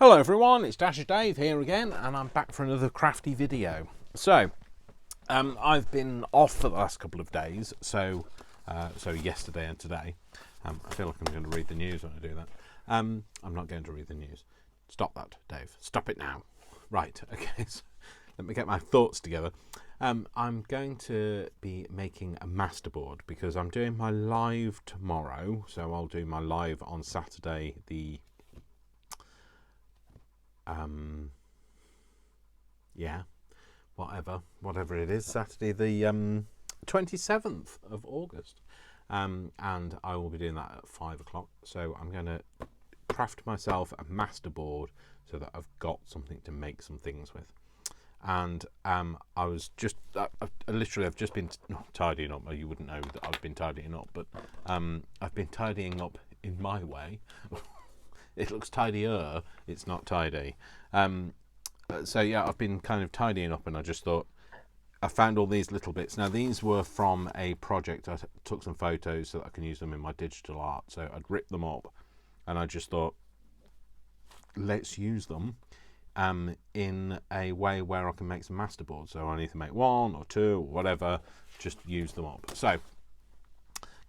Hello everyone, it's Dasher Dave here again, and I'm back for another crafty video. So, I've been off for the last couple of days, so yesterday and today. I feel like I'm going to read the news when I do that. I'm not going to read the news. Stop that, Dave. Stop it now. Right, okay, so let me get my thoughts together. I'm going to be making a masterboard because I'm doing my live tomorrow, so I'll do my live on Saturday, whatever it is, Saturday the 27th of August, and I will be doing that at 5 o'clock. So I'm going to craft myself a masterboard so that I've got something to make some things with. And I've just been tidying up. You wouldn't know that I've been tidying up, but I've been tidying up in my way. It looks tidier, it's not tidy. So yeah, I've been kind of tidying up, and I just thought, I found all these little bits. Now these were from a project. I took some photos so that I can use them in my digital art. So I'd ripped them up, and I just thought, let's use them in a way where I can make some masterboards. So I need to make one or two or whatever, just use them up. So I'm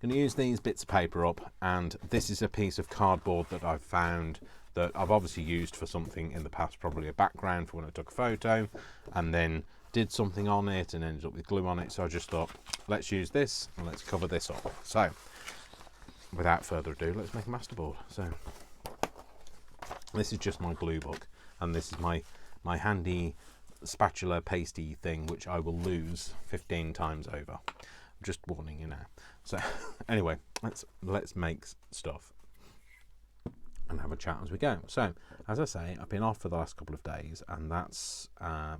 going to use these bits of paper up, and this is a piece of cardboard that I've found that I've obviously used for something in the past, probably a background for when I took a photo, and then did something on it and ended up with glue on it. So I just thought, let's use this and let's cover this up. So without further ado, let's make a masterboard. So this is just my glue book, and this is my handy spatula pasty thing, which I will lose 15 times over. I'm just warning you now. So anyway, let's make stuff and have a chat as we go. So as I say, I've been off for the last couple of days, and that's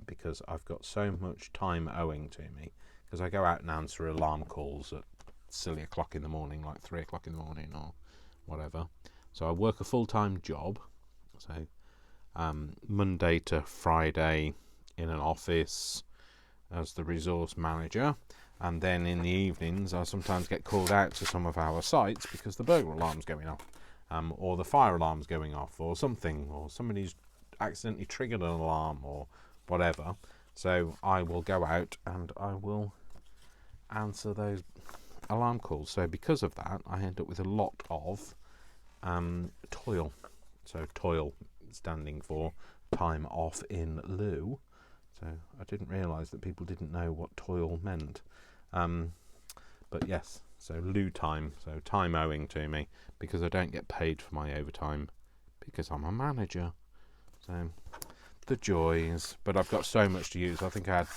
because I've got so much time owing to me, because I go out and answer alarm calls at silly o'clock in the morning, like 3 o'clock in the morning or whatever. So I work a full-time job, so Monday to Friday in an office as the resource manager, and then in the evenings I sometimes get called out to some of our sites because the burglar alarm's going off, or the fire alarm's going off, or something, or somebody's accidentally triggered an alarm or whatever. So I will go out and I will answer those alarm calls. So because of that, I end up with a lot of toil. So toil standing for time off in lieu. So I didn't realise that people didn't know what toil meant. But yes, so lieu time, so time owing to me, because I don't get paid for my overtime because I'm a manager. So the joys. But I've got so much to use. I think I've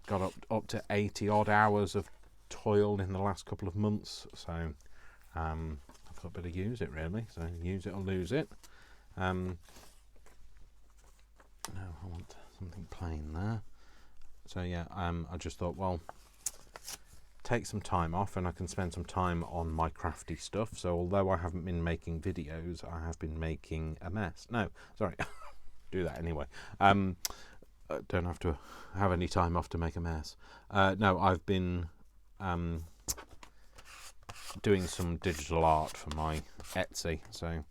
got up to 80 odd hours of toil in the last couple of months. So I've got to use it really. So use it or lose it. No, I want something plain there. So yeah, I just thought, well, take some time off and I can spend some time on my crafty stuff. So although I haven't been making videos, I have been making a mess. No, sorry, do that anyway. Don't have to have any time off to make a mess. No, I've been doing some digital art for my Etsy. So,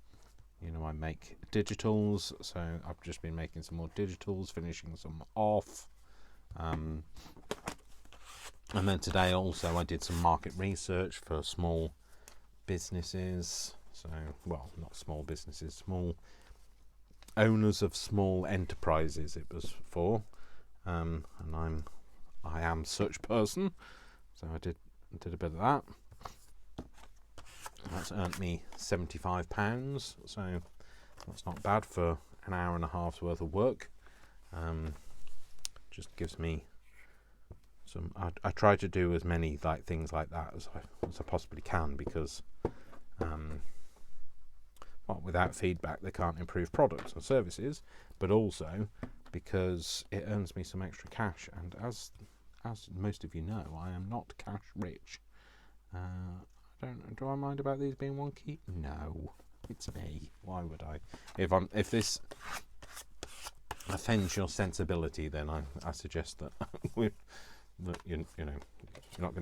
you know, I make digitals. So I've just been making some more digitals, finishing some off. And then today also I did some market research for small businesses. So, well, not small businesses, small owners of small enterprises it was for. And I am such person. So I did a bit of that. That's earned me £75. So that's not bad for an hour and a half's worth of work. Just gives me some. I try to do as many things like that as I possibly can, because well, without feedback they can't improve products or services, but also because it earns me some extra cash. And as most of you know, I am not cash rich. Do I mind about these being wonky? No, it's me. Why would I? If this offends your sensibility, then I suggest that you're not going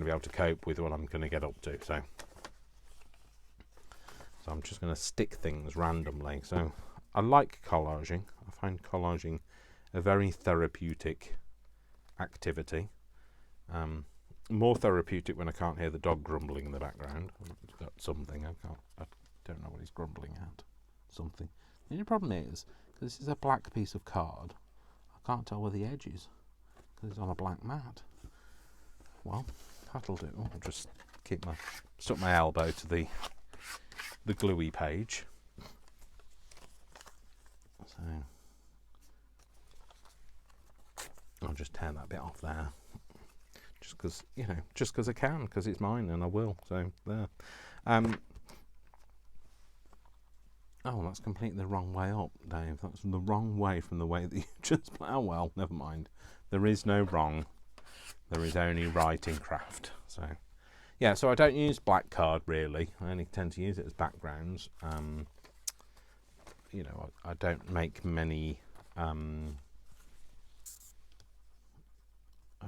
to be able to cope with what I'm going to get up to. So So I'm just going to stick things randomly. So I like collaging. I find collaging a very therapeutic activity. More therapeutic when I can't hear the dog grumbling in the background. He's got something. I don't know what he's grumbling at. Something. The only problem is, because this is a black piece of card, I can't tell where the edge is, because it's on a black mat. Well, that'll do. I'll just stuck my elbow to the gluey page. So I'll just tear that bit off there. Just because, just because I can, because it's mine and I will. So there. Oh, that's completely the wrong way up, Dave. That's the wrong way from the way that you just... Oh, well, never mind. There is no wrong. There is only right in craft. So, yeah, so I don't use black card, really. I only tend to use it as backgrounds. I don't make many... I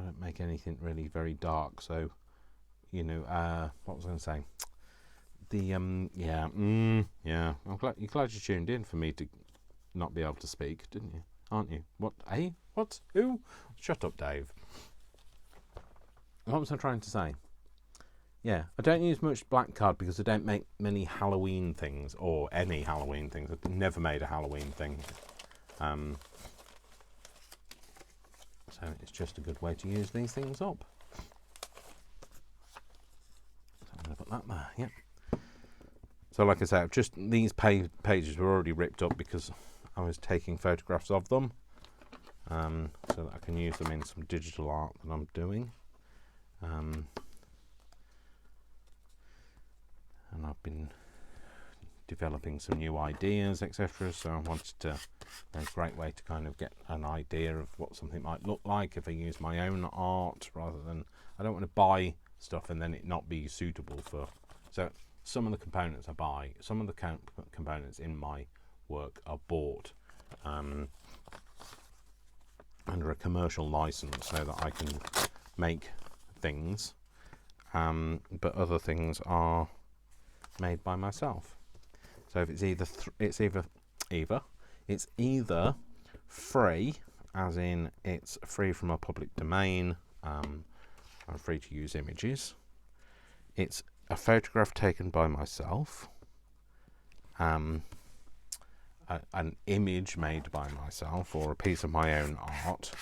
don't make anything really very dark. So, what was I going to say? I'm glad you tuned in for me to not be able to speak, didn't you? Aren't you? What? What? Who? Shut up, Dave. What was I trying to say? Yeah, I don't use much black card because I don't make many Halloween things, or any Halloween things. I've never made a Halloween thing. So it's just a good way to use these things up. So I'm going to put that there, yep. So like I said, just these pages were already ripped up because I was taking photographs of them, so that I can use them in some digital art that I'm doing. And I've been developing some new ideas, etc. So I wanted to, a great way to kind of get an idea of what something might look like if I use my own art, rather than, I don't want to buy stuff and then it not be suitable for, so some of the components I buy, some of the components in my work are bought under a commercial license so that I can make things, but other things are made by myself. So if it's either free, as in it's free from a public domain, I'm free to use images, it's a photograph taken by myself, an image made by myself, or a piece of my own art,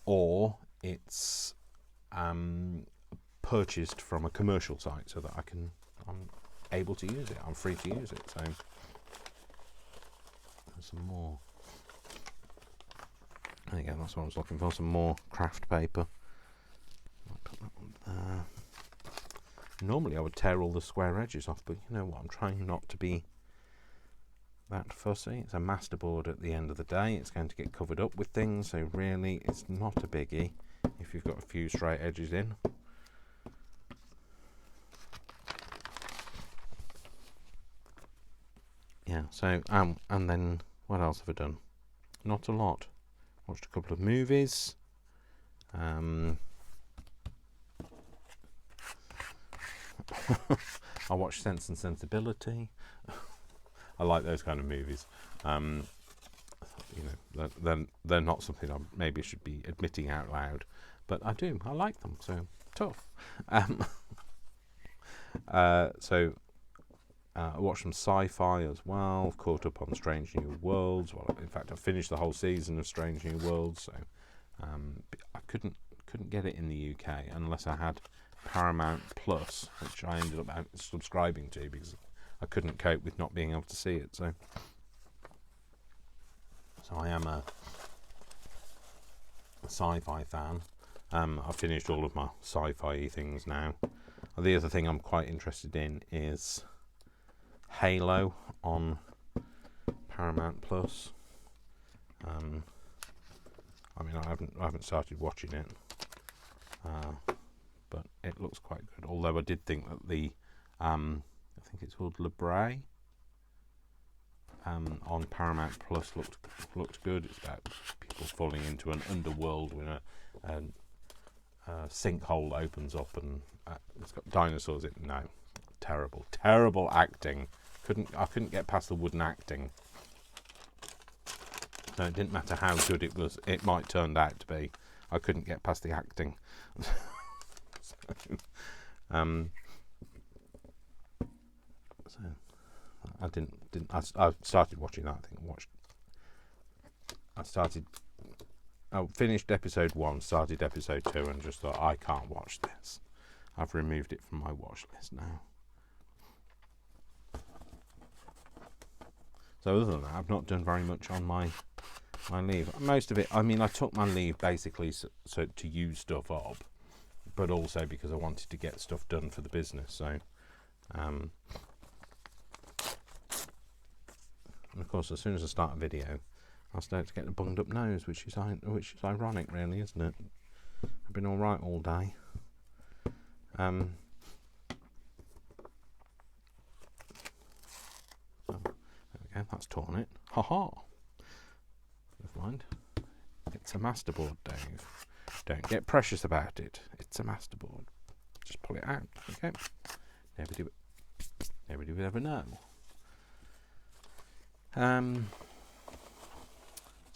or it's purchased from a commercial site so that I'm able to use it, I'm free to use it. So there's some more. There you go, that's what I was looking for, some more craft paper. I'll put that one there. Normally I would tear all the square edges off, but you know what, I'm trying not to be that fussy. It's a masterboard at the end of the day. It's going to get covered up with things, so really it's not a biggie if you've got a few straight edges in. Yeah, so and then what else have I done? Not a lot. Watched a couple of movies. I watched Sense and Sensibility. I like those kind of movies. They're not something I maybe should be admitting out loud, but I do. I like them. So tough. I watched some sci-fi as well. I've caught up on Strange New Worlds. Well, in fact, I finished the whole season of Strange New Worlds. So I couldn't get it in the UK unless I had Paramount Plus, which I ended up subscribing to because I couldn't cope with not being able to see it. So I am a sci-fi fan. I've finished all of my sci-fi things now. The other thing I'm quite interested in is Halo on Paramount Plus. I haven't started watching it, but it looks quite good. Although I did think that the I think it's called Lebray on Paramount Plus looked good. It's about people falling into an underworld when a sinkhole opens up and it's got dinosaurs in. No, terrible. Terrible acting. I couldn't get past the wooden acting. So it didn't matter how good it was. It might turned out to be. I couldn't get past the acting. So I didn't. I started watching that. I finished episode 1, started episode 2, and just thought, I can't watch this. I've removed it from my watch list now. So other than that, I've not done very much on my leave. Most of it, I mean, I took my leave basically so to use stuff up, but also because I wanted to get stuff done for the business. So, and of course, as soon as I start a video, I'll start to get the bunged up nose, which is ironic, really, isn't it? I've been all right all day. So, there we go. That's torn it. Ha ha. Never mind. It's a Masterboard, Dave. Don't get precious about it. It's a Masterboard. Just pull it out. Okay. Nobody would ever know.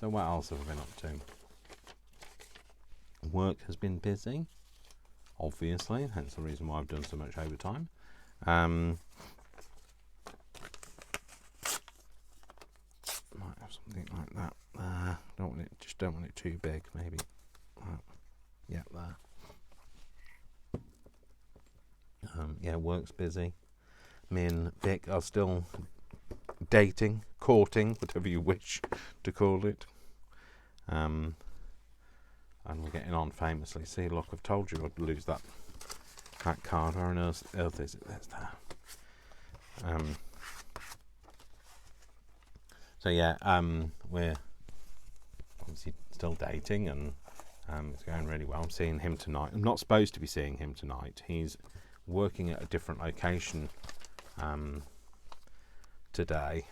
So what else have I been up to? Work has been busy, obviously, hence the reason why I've done so much overtime. Might have something like that. Don't want it too big, maybe. Yeah, there. Yeah, work's busy. Me and Vic are still dating, courting, whatever you wish to call it. And we're getting on famously. See, look, I've told you I'd lose that card. Where on earth is it? There's that. So yeah, we're obviously still dating, and it's going really well. I'm seeing him tonight. I'm not supposed to be seeing him tonight. He's working at a different location today.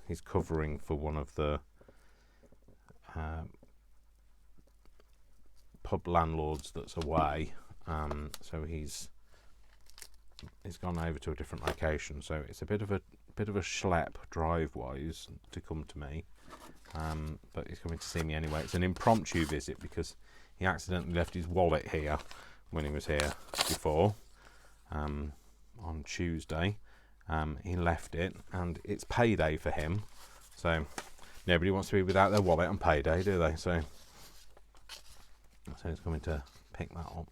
He's covering for one of the pub landlords that's away. So he's gone over to a different location. So it's a bit of a schlep drive-wise to come to me. But he's coming to see me anyway. It's an impromptu visit because he accidentally left his wallet here when he was here before on Tuesday. He left it, and it's payday for him, so nobody wants to be without their wallet on payday, do they? So he's coming to pick that up,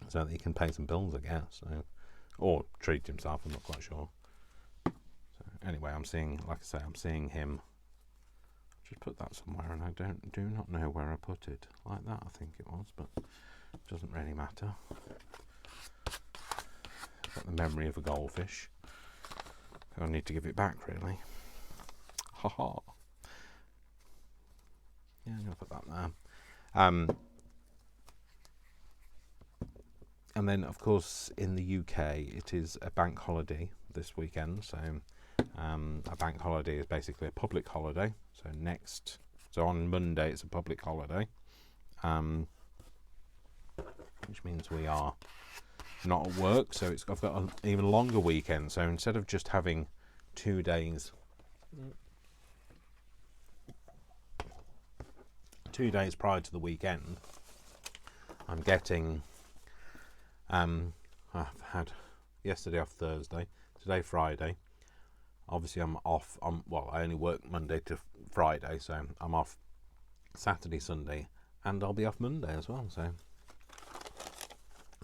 so that he can pay some bills, I guess, or treat himself. I'm not quite sure. So anyway, I'm seeing him. Just put that somewhere, and I do not know where I put it. Like that, I think it was, but it doesn't really matter. Got the memory of a goldfish. I need to give it back, really. Ha ha. Yeah, I'm going to put that there. And then, of course, in the UK, it is a bank holiday this weekend. So a bank holiday is basically a public holiday. So on Monday, it's a public holiday, which means we are not at work. So I've got an even longer weekend. So instead of just having 2 days, 2 days prior to the weekend, I'm getting. I've had yesterday off, Thursday, today Friday. Obviously, I'm off. I only work Monday to Friday, so I'm off Saturday, Sunday, and I'll be off Monday as well. So, and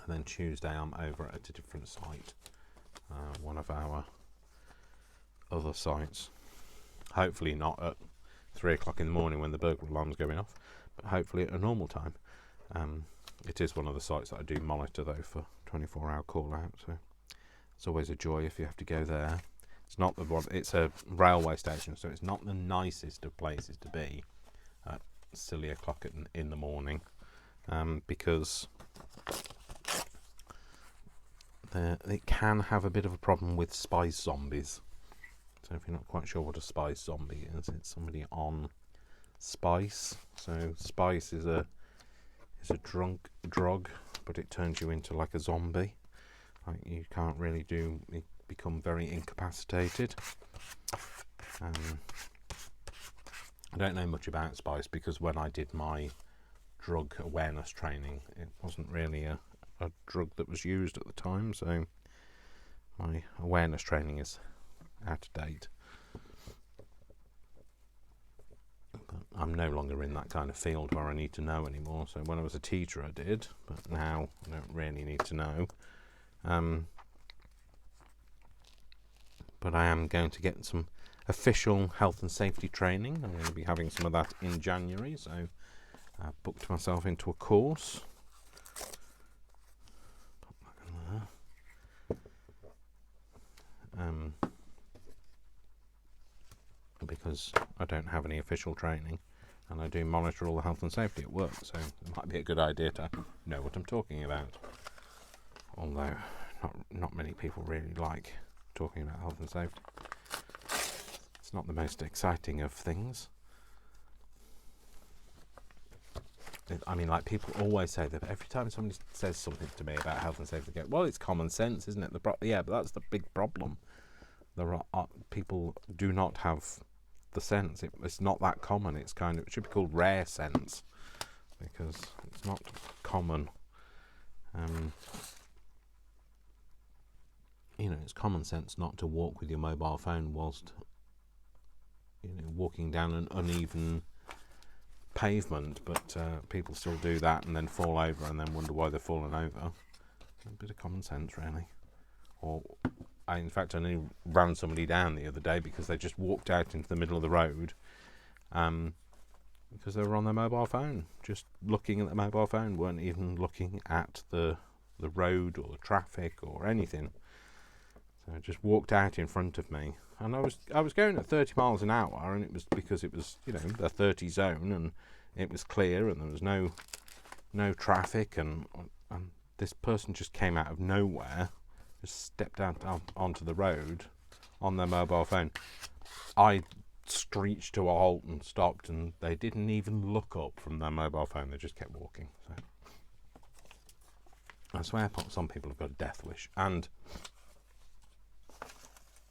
then Tuesday, I'm over at a different site, one of our other sites. Hopefully, not at 3 o'clock in the morning when the burglar alarm's going off, but hopefully at a normal time. It is one of the sites that I do monitor, though, for 24-hour call out. So it's always a joy if you have to go there. It's not the one. It's a railway station, so it's not the nicest of places to be at silly o'clock in the morning, because it can have a bit of a problem with spice zombies. So if you're not quite sure what a spice zombie is, it's somebody on spice. So spice is is a drug, but it turns you into like a zombie. Like you can't really you become very incapacitated. I don't know much about spice because when I did my drug awareness training, it wasn't really a drug that was used at the time, so my awareness training is out of date. But I'm no longer in that kind of field where I need to know anymore. So when I was a teacher I did, but now I don't really need to know. But I am going to get some official health and safety training. I'm going to be having some of that in January, so I've booked myself into a course. Because I don't have any official training and I do monitor all the health and safety at work, so it might be a good idea to know what I'm talking about. Although not many people really like talking about health and safety. It's not the most exciting of things. I mean, like, people always say that every time somebody says something to me about health and safety, they go, well, it's common sense, isn't it? Yeah, but that's the big problem. There are people do not have the sense. It's not that common. It should be called rare sense because it's not common. It's common sense not to walk with your mobile phone whilst walking down an uneven pavement, but people still do that and then fall over and then wonder why they're falling over. A bit of common sense, really. Or in fact, I nearly ran somebody down the other day because they just walked out into the middle of the road because they were on their mobile phone, just looking at the mobile phone, weren't even looking at the road or the traffic or anything. So it just walked out in front of me, and I was going at 30 miles an hour, and it was because it was the 30 zone, and it was clear, and there was no traffic, and this person just came out of nowhere, just stepped out onto the road on their mobile phone. I screeched to a halt and stopped, and they didn't even look up from their mobile phone. They just kept walking. So I swear some people have got a death wish, and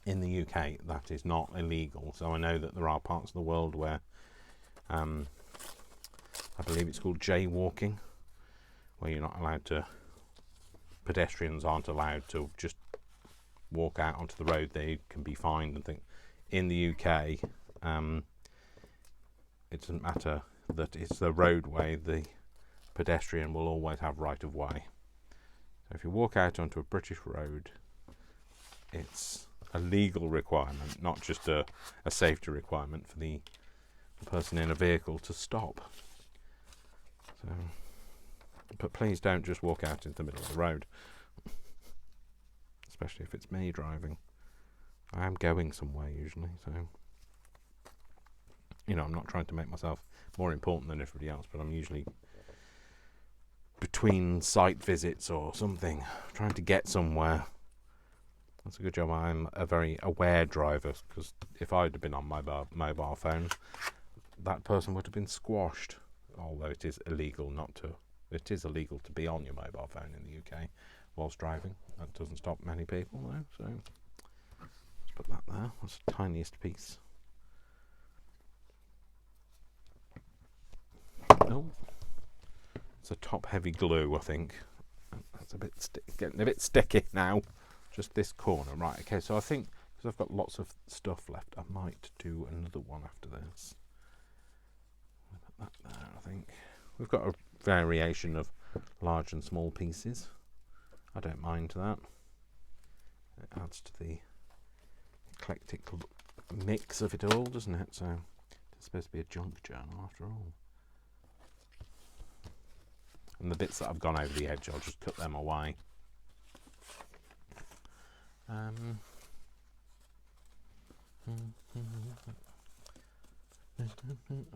in the UK that is not illegal. So I know that there are parts of the world where I believe it's called jaywalking, where you're not allowed to, pedestrians aren't allowed to just walk out onto the road. They can be fined and things. In the UK, it doesn't matter that it's the roadway, the pedestrian will always have right of way. So if you walk out onto a British road, it's a legal requirement, not just a safety requirement for the person in a vehicle to stop. So, but please don't just walk out into the middle of the road, especially if it's me driving. I am going somewhere usually, so I'm not trying to make myself more important than everybody else, but I'm usually between site visits or something, trying to get somewhere. That's a good job I'm a very aware driver, because if I'd have been on my mobile phone, that person would have been squashed. Although it is illegal to be on your mobile phone in the UK whilst driving. That doesn't stop many people though, so let's put that there. That's the tiniest piece. Oh, it's a top heavy glue, I think. That's getting a bit sticky now. Just this corner, right? Okay, so I think because I've got lots of stuff left, I might do another one after this. Put that there, I think. We've got a variation of large and small pieces. I don't mind that. It adds to the eclectic mix of it all, doesn't it? So it's supposed to be a junk journal after all. And the bits that I've gone over the edge, I'll just cut them away.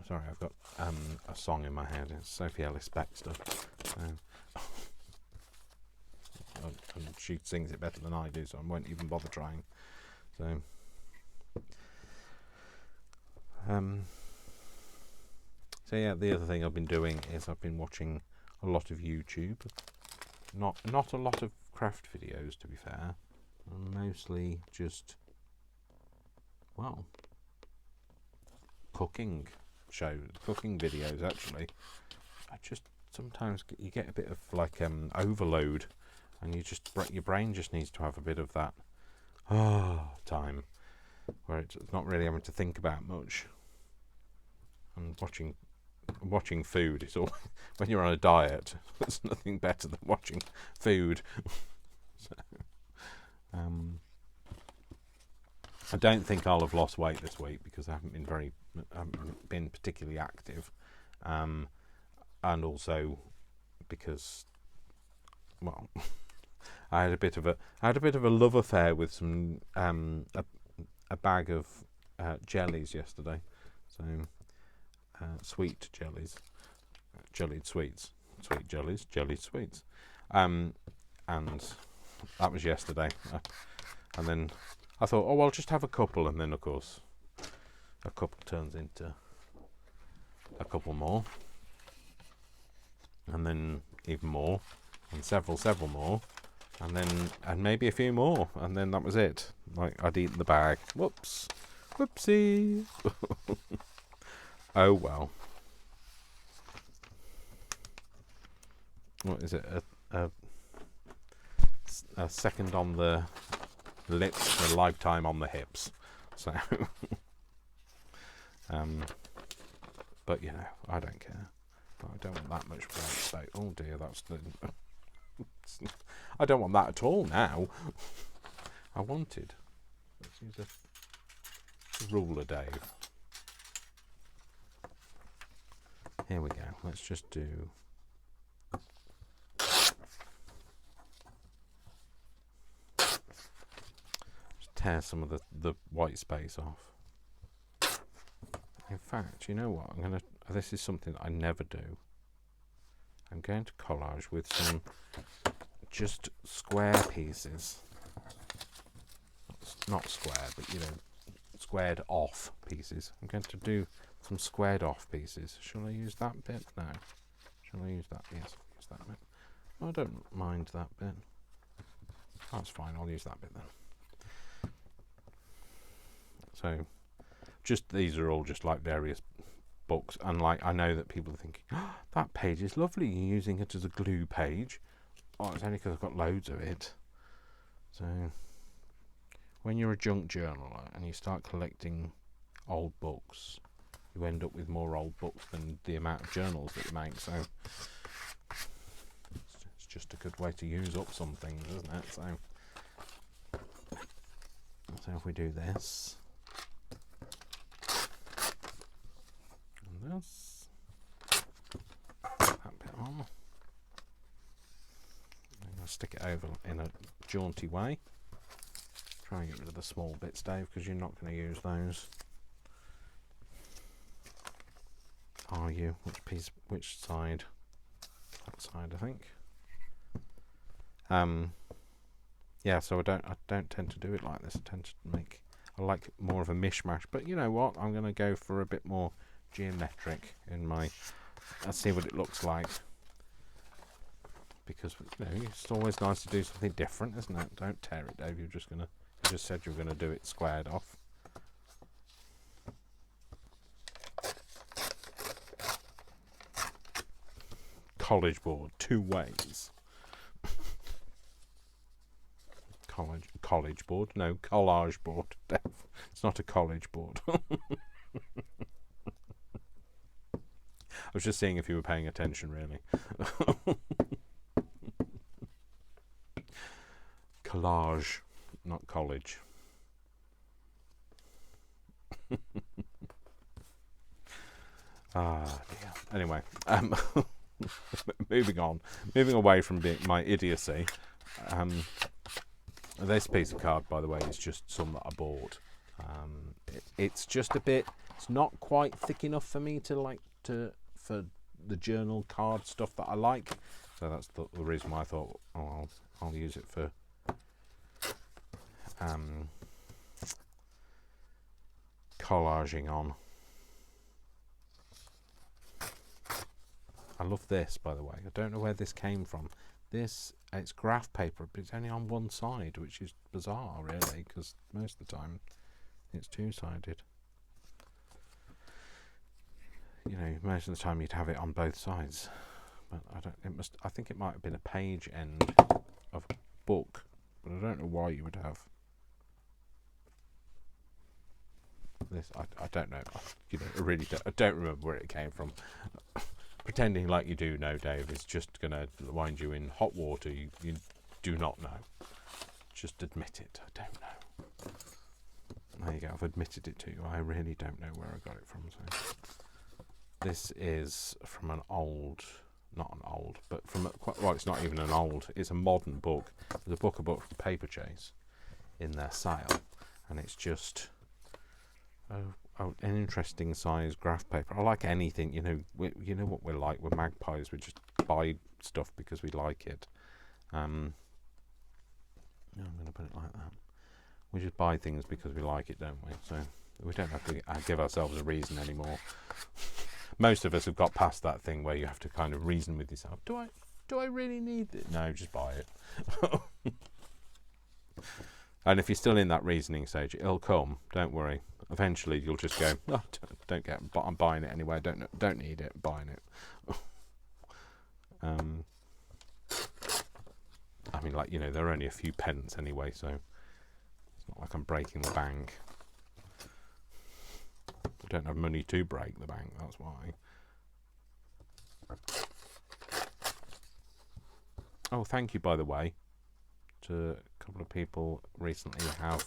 Sorry, I've got a song in my head. It's Sophie Ellis Beck stuff. And she sings it better than I do, so I won't even bother trying. So yeah, the other thing I've been doing is I've been watching a lot of YouTube. Not a lot of craft videos, to be fair. Mostly just, well, cooking videos. Actually, I just sometimes you get a bit of like overload, and your brain just needs to have a bit of that time where it's not really having to think about much. And watching food is all when you're on a diet. There's nothing better than watching food. So, I don't think I'll have lost weight this week because I haven't been particularly active, and also because, well, I had a bit of a love affair with some a bag of jellies yesterday. So sweet jellies, jellied sweets, sweet jellies, jellied sweets, and that was yesterday. And then I thought, oh, I'll just have a couple, and then of course a couple turns into a couple more, and then even more, and several more, and maybe a few more, and then that was it. Like, I'd eaten the bag. Whoopsie. Oh well. What is it? A second on the lips, a lifetime on the hips. So, but you know, I don't care. I don't want that much white space. Oh dear, that's the. I don't want that at all now. I wanted. Let's use a ruler, Dave. Here we go. Let's just do. Just tear some of the white space off. In fact, you know what? This is something that I never do. I'm going to collage with some just square pieces. Not square, but you know, squared off pieces. I'm going to do some squared off pieces. Shall I use that bit? No. Shall I use that? Yes, I'll use that bit. I don't mind that bit. That's fine, I'll use that bit then. So, just these are all just like various books, and like I know that people are thinking, oh, that page is lovely, you're using it as a glue page. Oh, it's only because I've got loads of it. So, when you're a junk journaler and you start collecting old books, you end up with more old books than the amount of journals that you make. So it's just a good way to use up some things, isn't it? So if we do this and this, that bit on, I'm going to stick it over in a jaunty way. Try and get rid of the small bits, Dave, because you're not going to use those. Are you? Which piece? Which side? That side, I think. Yeah. So I don't tend to do it like this. I like more of a mishmash. But you know what? I'm going to go for a bit more geometric in my. Let's see what it looks like. Because you know, it's always nice to do something different, isn't it? Don't tear it, Dave. You just said you were going to do it squared off. College board, 2 ways. College board? No, collage board. It's not a college board. I was just seeing if you were paying attention, really. Collage, not college. Ah, dear. Anyway, moving away from my idiocy. This piece of card, by the way, is just some that I bought. It's just a bit. It's not quite thick enough for me for the journal card stuff that I like. So that's the reason why I thought, oh, I'll use it for collaging on. I love this, by the way. I don't know where this came from. This, it's graph paper, but it's only on one side, which is bizarre, really, because most of the time it's two-sided. You know, most of the time you'd have it on both sides, but I think it might have been a page end of a book, but I don't know why you would have this. I don't know. You know, I don't remember where it came from. Pretending like you do know, Dave, is just going to wind you in hot water. You do not know. Just admit it. I don't know. There you go. I've admitted it to you. I really don't know where I got it from. So this is from an old, not an old, but from well, it's not even an old. It's a modern book. There's a book I bought from Paper Chase in their sale, and it's just an interesting size graph paper. I like anything, you know. You know what we're like. We're magpies. We just buy stuff because we like it. I'm going to put it like that. We just buy things because we like it, don't we? So we don't have to give ourselves a reason anymore. Most of us have got past that thing where you have to kind of reason with yourself. Do I really need it? No, just buy it. And if you're still in that reasoning stage, it'll come. Don't worry. Eventually, you'll just go, oh, don't get it, but I'm buying it anyway. Don't need it. Buying it. I mean, like, you know, there are only a few pence anyway, so it's not like I'm breaking the bank. I don't have money to break the bank. That's why. Oh, thank you, by the way, to a couple of people recently have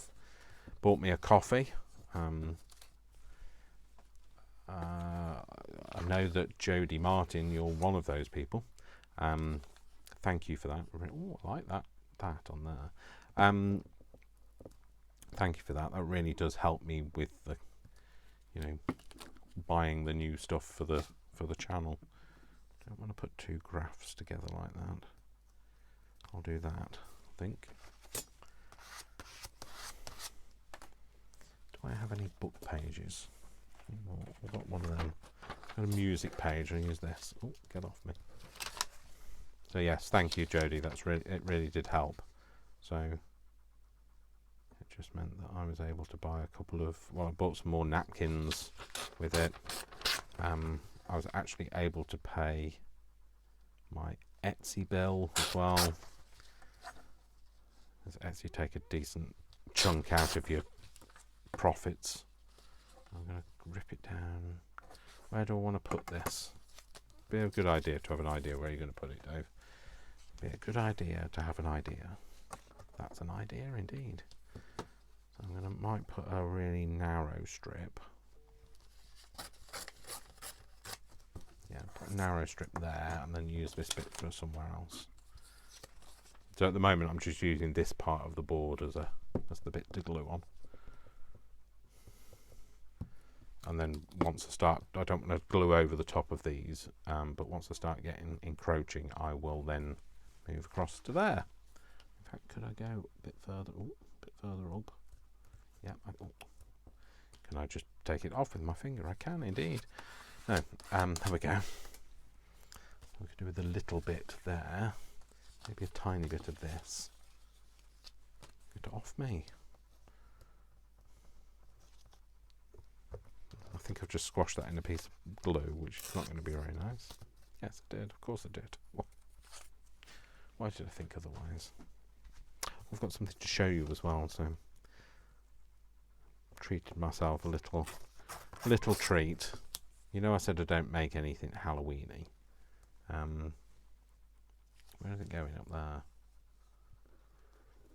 bought me a coffee. I know that Jodie Martin, you're one of those people. Thank you for that. Oh, I like that on there. Thank you for that. That really does help me with the, you know, buying the new stuff for the channel. Don't want to put two graphs together like that. I'll do that, I think. Do I have any book pages? I've got one of them. I've got a music page. I'll use this. Oh, get off me. So yes, thank you, Jodie. It really did help. So it just meant that I was able to buy a couple of, well, I bought some more napkins with it. I was actually able to pay my Etsy bill as well. Does Etsy take a decent chunk out of your profits? I'm going to rip it down. Where do I want to put this? Be a good idea to have an idea where you're going to put it, Dave. Be a good idea to have an idea. That's an idea indeed. So I'm might put a really narrow strip. Yeah, put a narrow strip there, and then use this bit for somewhere else. So at the moment, I'm just using this part of the board as the bit to glue on. And then once I don't want to glue over the top of these, but once I start getting encroaching, I will then move across to there. In fact, could I go a bit further? Ooh, a bit further up. Yeah. Can I just take it off with my finger? I can indeed. No. There we go. We could do with a little bit there. Maybe a tiny bit of this. Get it off me. I think I've just squashed that in a piece of glue, which is not going to be very nice. Yes, I did. Of course I did. Why did I think otherwise? I've got something to show you as well, so treated myself a little treat. You know, I said I don't make anything Halloweeny. Where is it going up there? I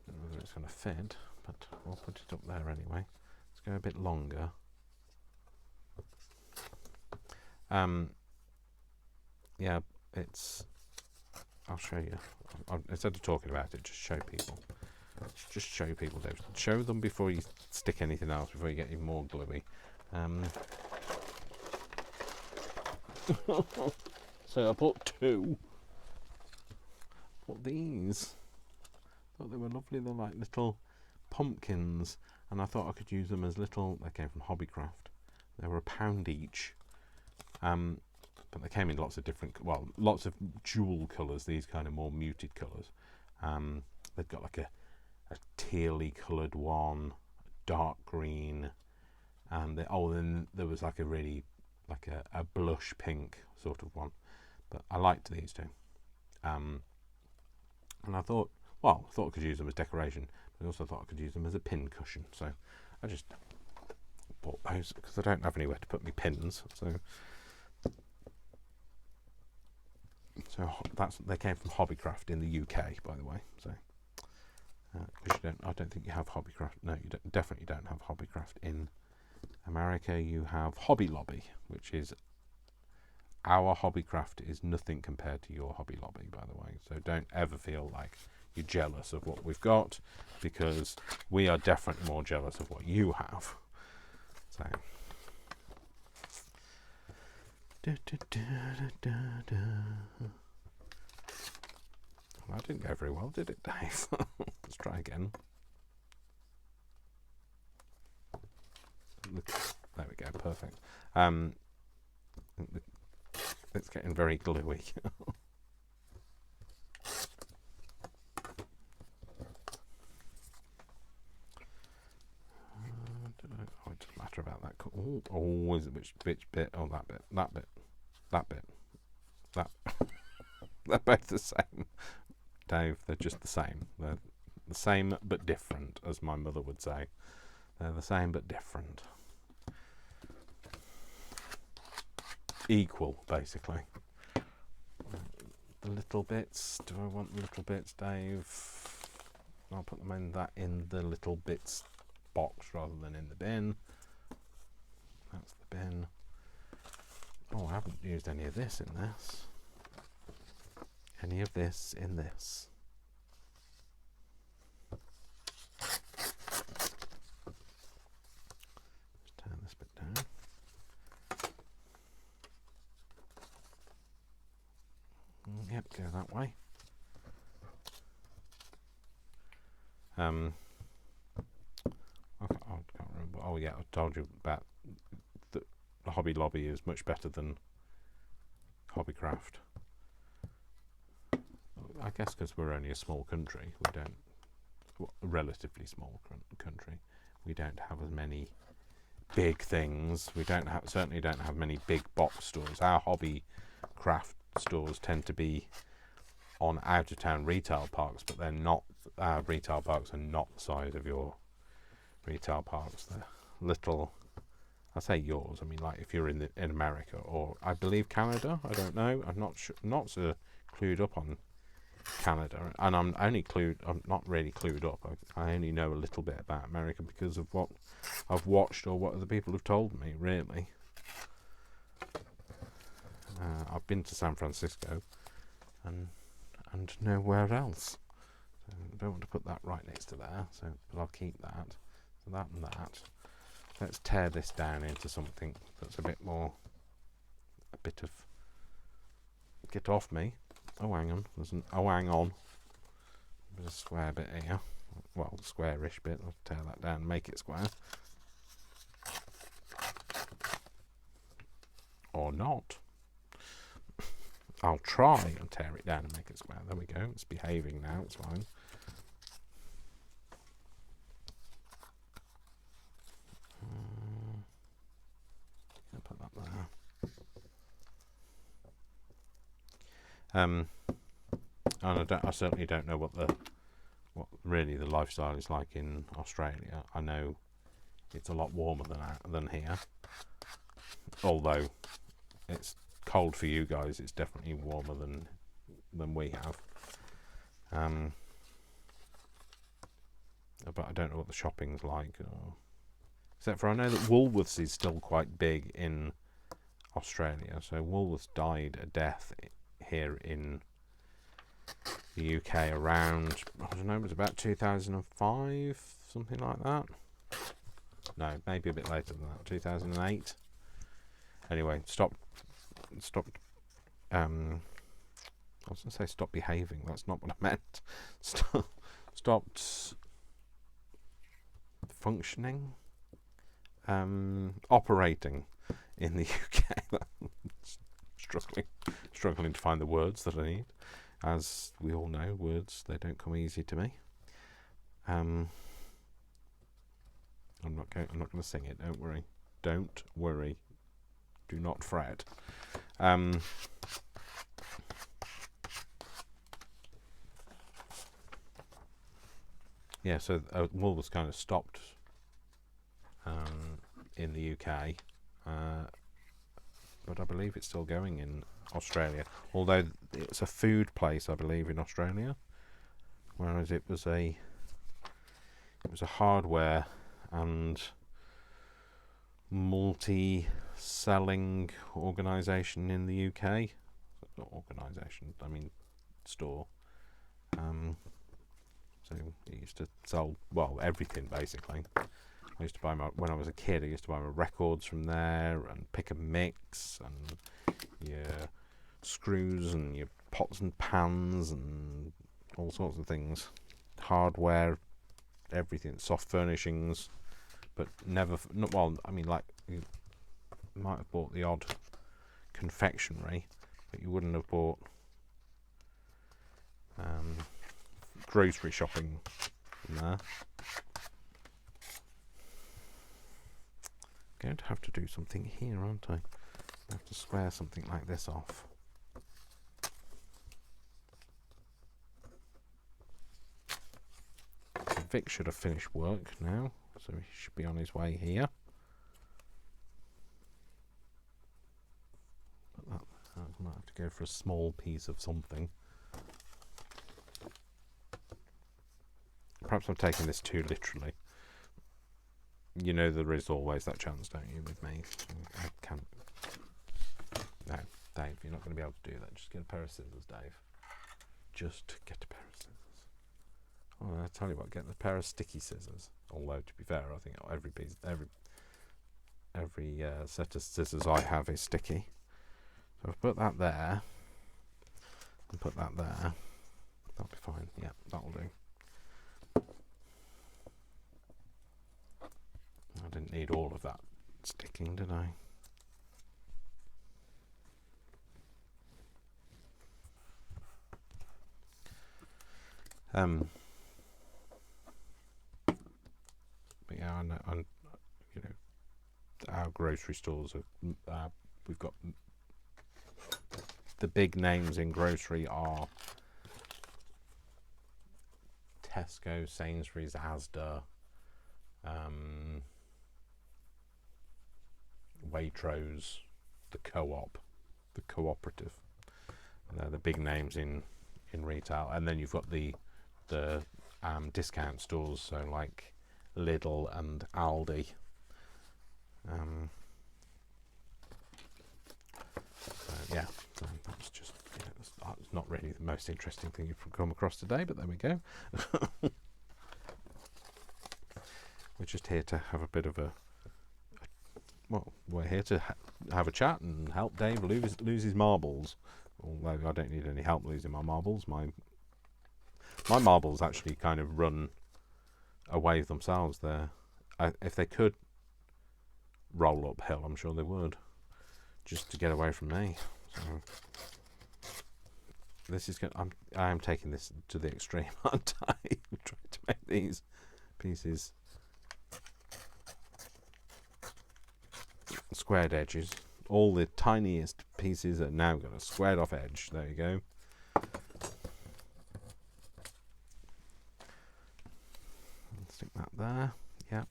don't know whether it's going to fit, but we'll put it up there anyway. Let's go a bit longer. Yeah, I'll show you. Instead of talking about it, just show people. Just show people, Dave. Show them before you stick anything else, before you get even more gluey. So I bought two. Bought these. Thought they were lovely. They're like little pumpkins, and I thought I could use them as little. They came from Hobbycraft. They were £1 each. but they came in lots of different, well, lots of jewel colours, these kind of more muted colours. They've got like a tealy coloured one, dark green, and then there was like a really, like a blush pink sort of one. But I liked these two. And I thought, well, I thought I could use them as decoration, but I also thought I could use them as a pin cushion. So I just bought those because I don't have anywhere to put my pins. So they came from Hobbycraft in the UK, by the way. So because I don't think you have Hobbycraft. No, you definitely don't have Hobbycraft in America. You have Hobby Lobby, which is our Hobbycraft is nothing compared to your Hobby Lobby, by the way. So don't ever feel like you're jealous of what we've got, because we are definitely more jealous of what you have. So well, that didn't go very well, did it, Dave? Let's try again. There we go, perfect. It's getting very gluey. It doesn't matter about that. Oh, is it which bit? Oh, that bit. That. They're both the same, Dave. They're just the same. They're the same but different, as my mother would say. They're the same but different. Equal, basically. The little bits. Do I want little bits, Dave? I'll put them in the little bits box rather than in the bin. That's the bin. Oh, I haven't used any of this in this. Any of this in this. Just turn this bit down. Yep, go that way. I can't remember. Oh yeah, I told you about the Hobby Lobby is much better than Hobbycraft. I guess because we're only a small country, a relatively small country, we don't have as many big things. We certainly don't have many big box stores. Our Hobbycraft stores tend to be on out-of-town retail parks, but they're not. Our retail parks are not the size of your retail parks. They're little. I say yours. I mean, like if you're in America or I believe Canada. I don't know. I'm not sure. Not so clued up on Canada, and I'm not really clued up. I only know a little bit about America because of what I've watched or what other people have told me. Really. I've been to San Francisco and nowhere else. So I don't want to put that right next to there, but I'll keep that. So that and that. Let's tear this down into something that's a bit of get off me. Oh, hang on. Hang on. There's a square bit here. Well, squarish bit. I'll tear that down and make it square. Or not. I'll try and tear it down and make it square. There we go. It's behaving now. It's fine. I'll put that there. And I certainly don't know what really the lifestyle is like in Australia. I know it's a lot warmer than here. Although it's cold for you guys, it's definitely warmer than we have. But I don't know what the shopping's like. Except for I know that Woolworths is still quite big in Australia. So Woolworths died a death here in the UK around, I don't know, it was about 2005, something like that. No, maybe a bit later than that, 2008. Anyway, stopped. I was going to say stop behaving. That's not what I meant. Stopped functioning, operating in the UK. Let's struggling to find the words that I need. As we all know, words, they don't come easy to me. I'm not going to sing it. Don't worry. Don't worry. Do not fret. Yeah, so wool was kind of stopped in the UK, but I believe it's still going in Australia. Although it's a food place, I believe, in Australia, whereas it was a hardware and multi-selling organisation in the UK. Not organisation, I mean store. So it used to sell, well, everything basically. I used to buy when I was a kid, I used to buy my records from there, and pick and mix, and your screws, and your pots and pans, and all sorts of things. Hardware, everything, soft furnishings, but never, well, I mean, like, you might have bought the odd confectionery, but you wouldn't have bought grocery shopping from there. Going to have to do something here, aren't I? I have to square something like this off. So Vic should have finished work now, so he should be on his way here. But I might have to go for a small piece of something. Perhaps I'm taking this too literally. You know there is always that chance, don't you, with me? I can't. No, Dave, you're not going to be able to do that. Just get a pair of scissors, Dave. Just get a pair of scissors. Oh, I tell you what, get a pair of sticky scissors. Although, to be fair, I think every set of scissors I have is sticky. So I've put that there, and put that there. That'll be fine. Yeah, that'll do. I didn't need all of that sticking, did I? But yeah, I know, you know, our grocery stores are. We've got the big names in grocery are Tesco, Sainsbury's, Asda, Waitrose, the Co-op, the cooperative. And they're the big names in retail. And then you've got the discount stores, so like Lidl and Aldi. Yeah, so that's just, it's not really the most interesting thing you've come across today, but there we go. We're just here to have a bit of we're here to have a chat and help Dave lose his marbles. Although I don't need any help losing my marbles. My marbles actually kind of run away themselves there. If they could roll uphill, I'm sure they would, just to get away from me. So this is I am taking this to the extreme, aren't I? I'm trying to make these pieces squared edges. All the tiniest pieces are now got a squared off edge. There you go. Stick that there. Yeah.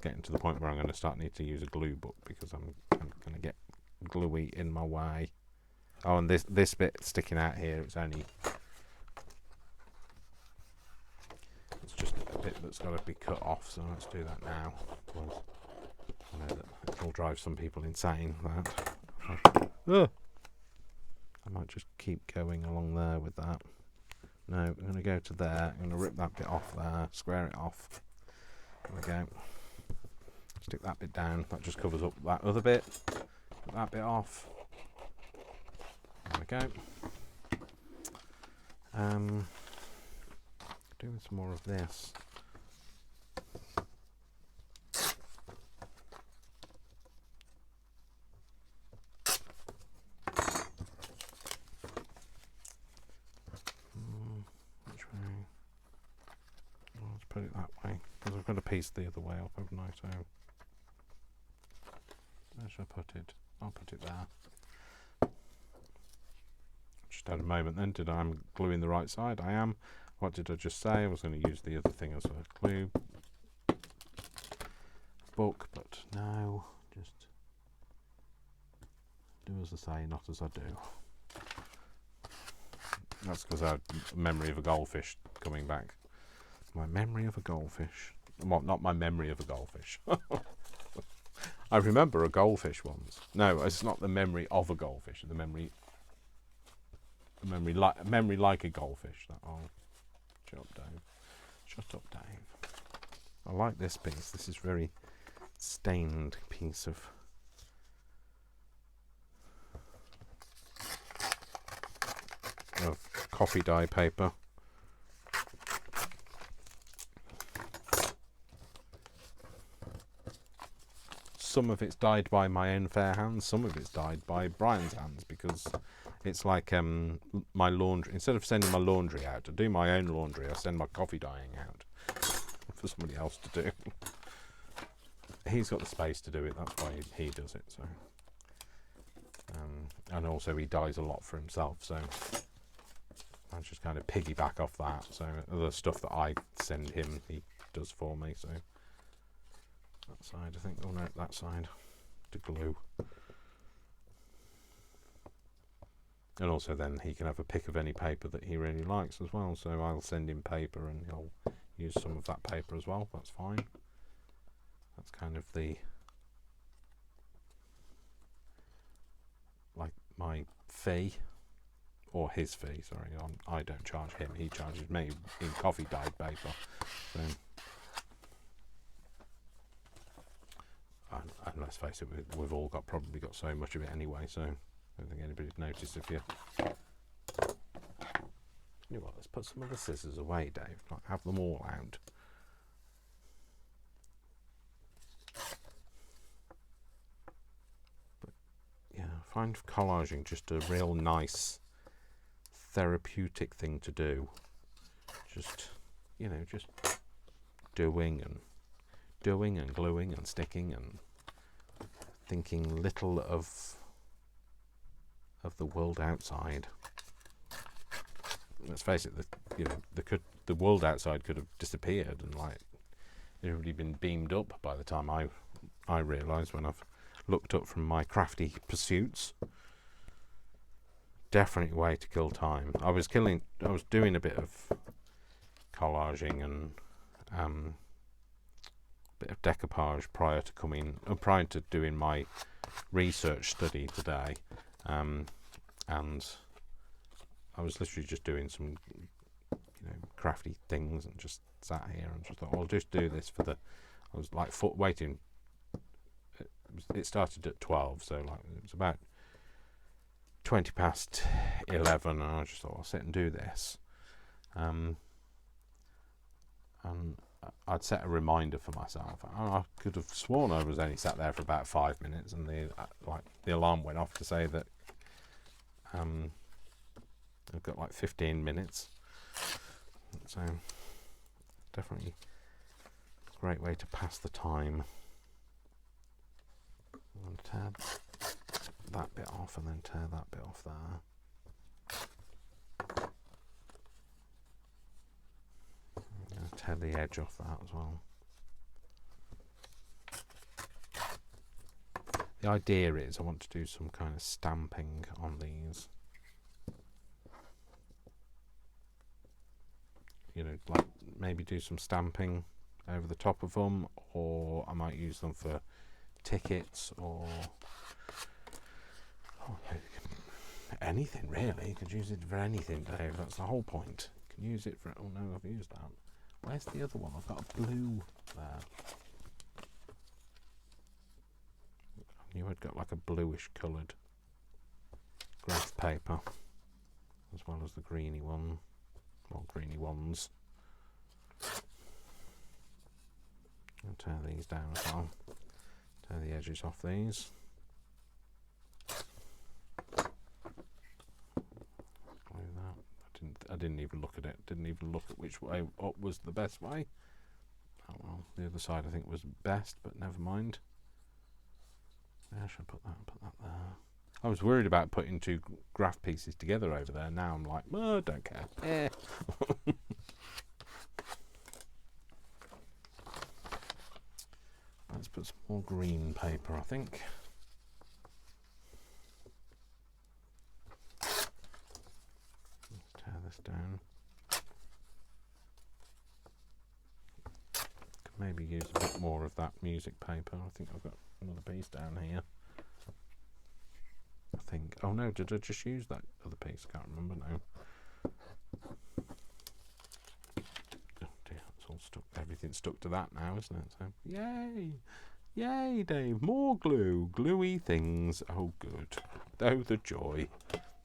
Getting to the point where I'm going to need to use a glue book because I'm going to get gluey in my way. Oh, and this bit sticking out here, it's just a bit that's got to be cut off, so let's do that now. I know that it'll drive some people insane, that. I might just keep going along there with that. No, I'm going to go to there, I'm going to rip that bit off there, square it off. There we go. Stick that bit down, that just covers up that other bit. Put that bit off. There we go. Doing some more of this. put it that way, because I've got a piece the other way up, haven't I? So where should I put it? I'll put it there. Just had a moment then. Did I'm gluing the right side? I am. What did I just say? I was going to use the other thing as a glue book, but no, just do as I say, not as I do. That's because I had a memory of a goldfish coming back. My memory of a goldfish. Well, not my memory of a goldfish. I remember a goldfish once. No, it's not the memory of a goldfish. The memory like a goldfish. That I'll shut up, Dave. Shut up, Dave. I like this piece. This is very stained piece of coffee dye paper. Some of it's dyed by my own fair hands, some of it's dyed by Brian's hands, because it's like my laundry. Instead of sending my laundry out to do my own laundry, I send my coffee dyeing out for somebody else to do. He's got the space to do it, that's why he does it. So, and also he dyes a lot for himself, so I just kind of piggyback off that. So the stuff that I send him, he does for me. So that side, I think. Oh no, that side to glue. And also then he can have a pick of any paper that he really likes as well. So I'll send him paper and he'll use some of that paper as well. That's fine. That's kind of the, like, my fee, or his fee, sorry. I don't charge him, he charges me in coffee dyed paper. So, and let's face it, we've all probably got so much of it anyway, so I don't think anybody'd notice if you... You know what, let's put some of the scissors away, Dave. Like, have them all out. But yeah, I find collaging just a real nice therapeutic thing to do. Just, you know, just doing and gluing and sticking and thinking little of the world outside. Let's face it, the world outside could have disappeared and like it had already been beamed up by the time I realised, when I've looked up from my crafty pursuits. Definitely way to kill time. I was doing a bit of collaging and bit of decoupage prior to doing my research study today, and I was literally just doing some, crafty things and just sat here and just thought, I'll just do this for the. I was like waiting. It started at 12, so like it was about 20 past 11, and I just thought I'll sit and do this. And I'd set a reminder for myself. I could have sworn I was only sat there for about 5 minutes, and the alarm went off to say that I've got like 15 minutes. So definitely a great way to pass the time. I'm going to tear that bit off and then tear that bit off there. Tear the edge off that as well. The idea is I want to do some kind of stamping on these. Like maybe do some stamping over the top of them, or I might use them for tickets or anything really. You could use it for anything, Dave. That's the whole point. You can use it for... Oh no, I've used that. Where's the other one? I've got a blue there. I knew I'd got like a bluish coloured graph paper, as well as the greeny one, or greeny ones. I'll tear these down as well. Tear the edges off these. Glue that. I didn't even look at it. Didn't even look at which way up was the best way. Oh well, the other side I think was best, but never mind. Yeah, I should put that there. I was worried about putting two graph pieces together over there. Now I'm like, oh, don't care. Let's put some more green paper, I think. Let's tear this down. Could maybe use a bit more of that music paper. I think I've got another piece down here. I think. Oh no, did I just use that other piece? I can't remember now. Oh dear, it's all stuck. Everything's stuck to that now, isn't it? So, yay! Yay, Dave! More glue, gluey things. Oh, good. Oh, the joy.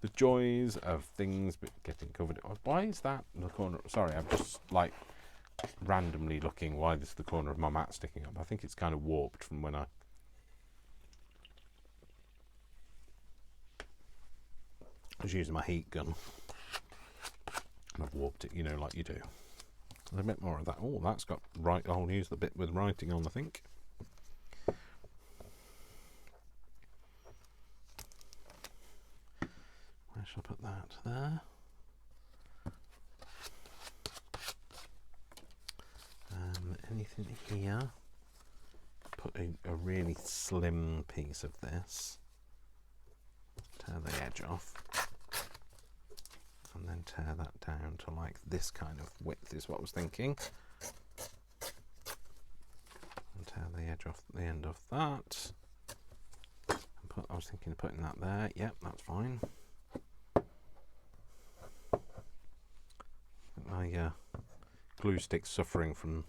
The joys of things getting covered. Why is that in the corner? Sorry, I'm just like randomly looking why this is the corner of my mat sticking up. I think it's kind of warped from when I was using my heat gun. And I've warped it, you know, like you do. There's a bit more of that. Oh, that's got right. I'll use the bit with writing on, I think. Where shall I put that? There. Anything here? Put a really slim piece of this. Tear the edge off. And then tear that down to like this kind of width is what I was thinking. And tear the edge off the end of that. And I was thinking of putting that there. Yep, that's fine. My glue stick's suffering from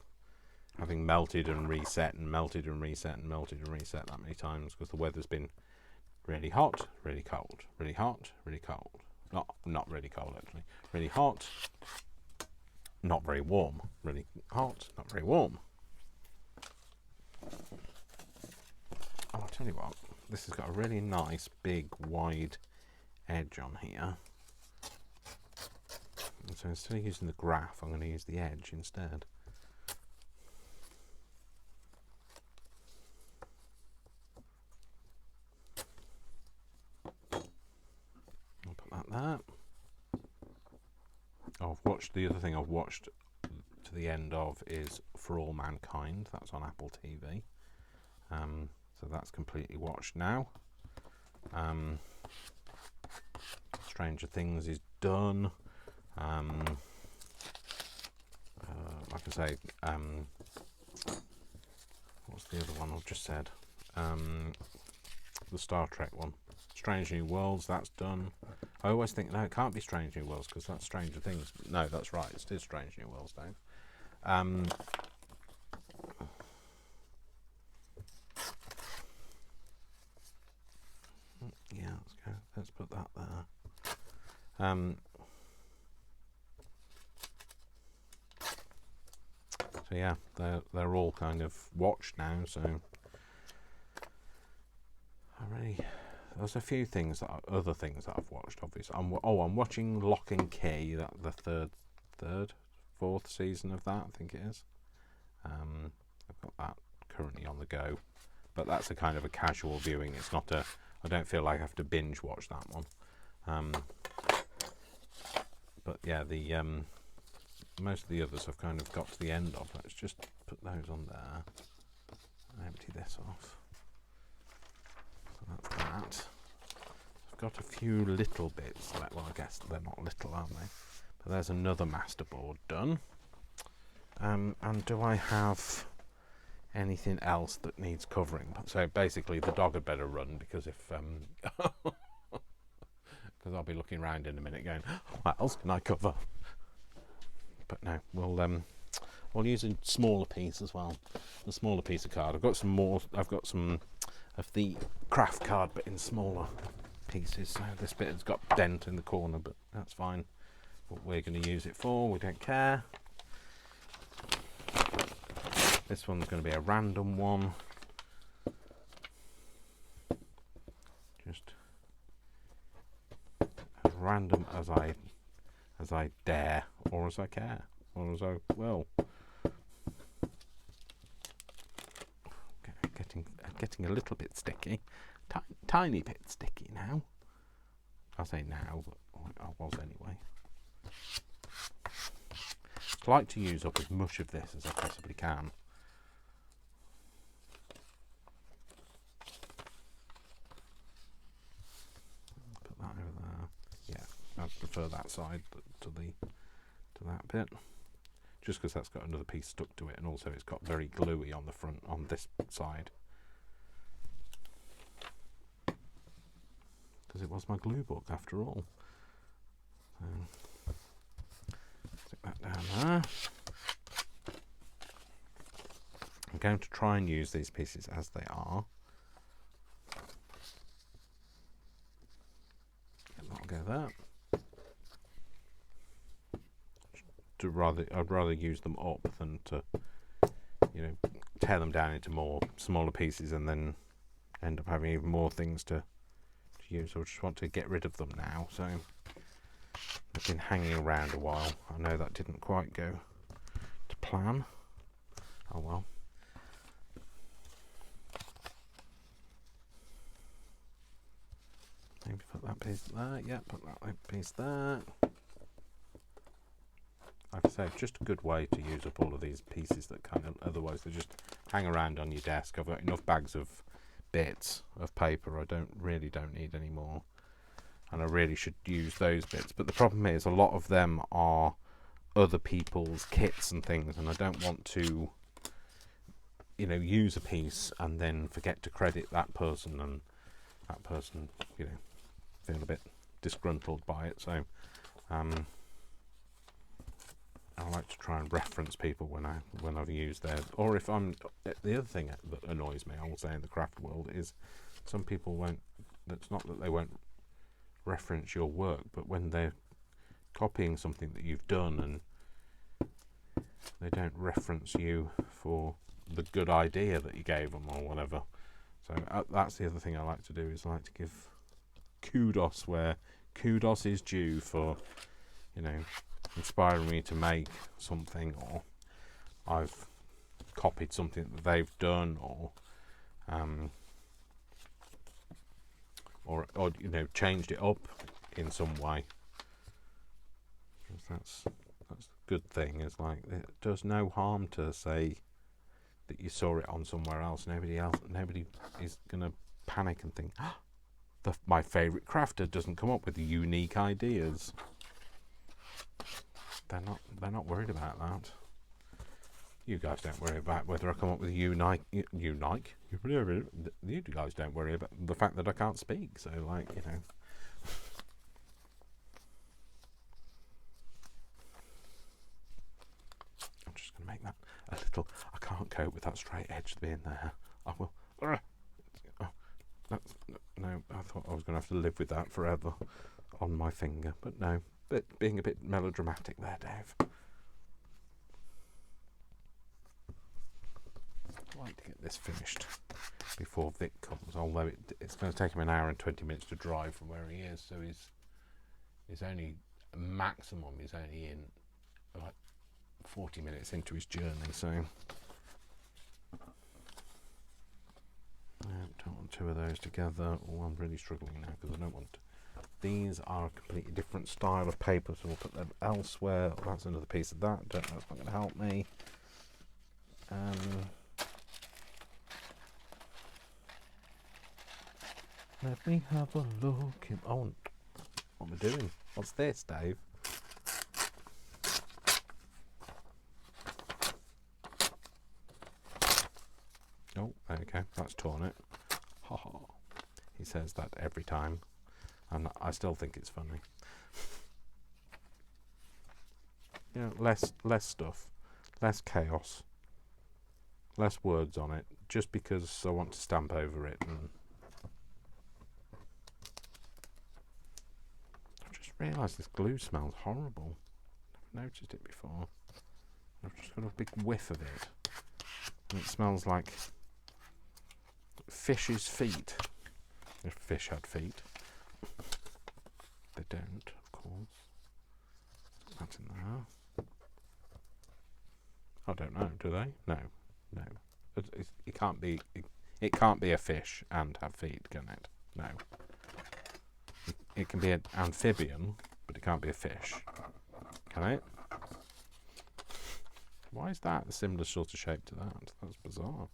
having melted and reset and melted and reset and melted and reset that many times because the weather's been really hot, really cold, really hot, really cold. Not really cold actually. Really hot, not very warm. Really hot, not very warm. Oh, I'll tell you what, this has got a really nice big wide edge on here. And so instead of using the graph, I'm going to use the edge instead. That. Oh, I've watched the other thing I've watched to the end of is For All Mankind. That's on Apple TV. So that's completely watched now. Stranger Things is done. Like I say, what's the other one I've just said? The Star Trek one. Strange New Worlds, that's done. I always think, no, it can't be Strange New Worlds because that's Stranger Things. No, that's right, it is Strange New Worlds, Dave. Yeah, let's go. Let's put that there. So yeah, they're all kind of watched now. So there's a few things other things that I've watched. Obviously, I'm watching Lock and Key, the fourth season of that. I think it is. I've got that currently on the go, but that's a kind of a casual viewing. It's not a. I don't feel like I have to binge watch that one. But yeah, the most of the others I've kind of got to the end of. Let's just put those on there. Empty this off. So that's that. I've got a few little bits. Well, I guess they're not little, are they? But there's another Masterboard done. And do I have anything else that needs covering? So basically, the dog had better run because if because I'll be looking around in a minute, going, "What else can I cover?" But no, we'll use a smaller piece as well. A smaller piece of card. I've got some more. I've got some of the craft card, but in smaller pieces. So this bit has got a dent in the corner, but that's fine. What we're going to use it for, we don't care. This one's going to be a random one. Just as random as I dare, or as I care, or as I will. getting a little bit sticky. Tiny bit sticky now. I say now, but I was anyway. I like to use up as much of this as I possibly can. Put that over there. Yeah, I prefer that side to that bit, just because that's got another piece stuck to it, and also it's got very gluey on the front on this side. Because it was my glue book after all. So, stick that down there. I'm going to try and use these pieces as they are. That'll go there. I'd rather use them up than to, tear them down into more smaller pieces and then end up having even more things to use. I just want to get rid of them now. So they've been hanging around a while. I know that didn't quite go to plan. Oh well. Maybe put that piece there. Yeah, put that piece there. Like I say, it's just a good way to use up all of these pieces that kind of otherwise they just hang around on your desk. I've got enough bags of bits of paper. I don't need any more, and I really should use those bits. But the problem is a lot of them are other people's kits and things, and I don't want to use a piece and then forget to credit that person, and that person feel a bit disgruntled by it. So I like to try and reference people when I've used theirs, or if I'm. The other thing that annoys me, I will say, in the craft world is some people won't. It's not that they won't reference your work, but when they're copying something that you've done and they don't reference you for the good idea that you gave them or whatever. So that's the other thing I like to do, is I like to give kudos where kudos is due for, inspiring me to make something, or I've copied something that they've done, or changed it up in some way. That's the good thing. Is like, it does no harm to say that you saw it on somewhere else. Nobody is gonna panic and think, my favourite crafter doesn't come up with unique ideas. They're not worried about that. You guys don't worry about whether I come up with unique. You guys don't worry about the fact that I can't speak. So, I'm just going to make that a little. I can't cope with that straight edge being there. I will. No, I thought I was going to have to live with that forever on my finger, but no. But being a bit melodramatic there, Dave. I'd like to get this finished before Vic comes, although it's going to take him an hour and 20 minutes to drive from where he is, so he's only maximum is only in like 40 minutes into his journey, so don't want two of those together. Oh, I'm really struggling now because I don't want to. These are a completely different style of paper, so we'll put them elsewhere. That's another piece of that. That's not going to help me. Let me have a look. Oh, what am I doing? What's this, Dave? Oh, there we go. That's torn it. Ha ha. He says that every time, and I still think it's funny. Less stuff, less chaos, less words on it, just because I want to stamp over it. And I've just realised this glue smells horrible. Never noticed it before. I've just got a big whiff of it, and it smells like fish's feet. If fish had feet. They don't, of course. That's in there. I don't know, do they? No. It can't be. It can't be a fish and have feet, can it? No. It can be an amphibian, but it can't be a fish. Can it? Why is that a similar sort of shape to that? That's bizarre.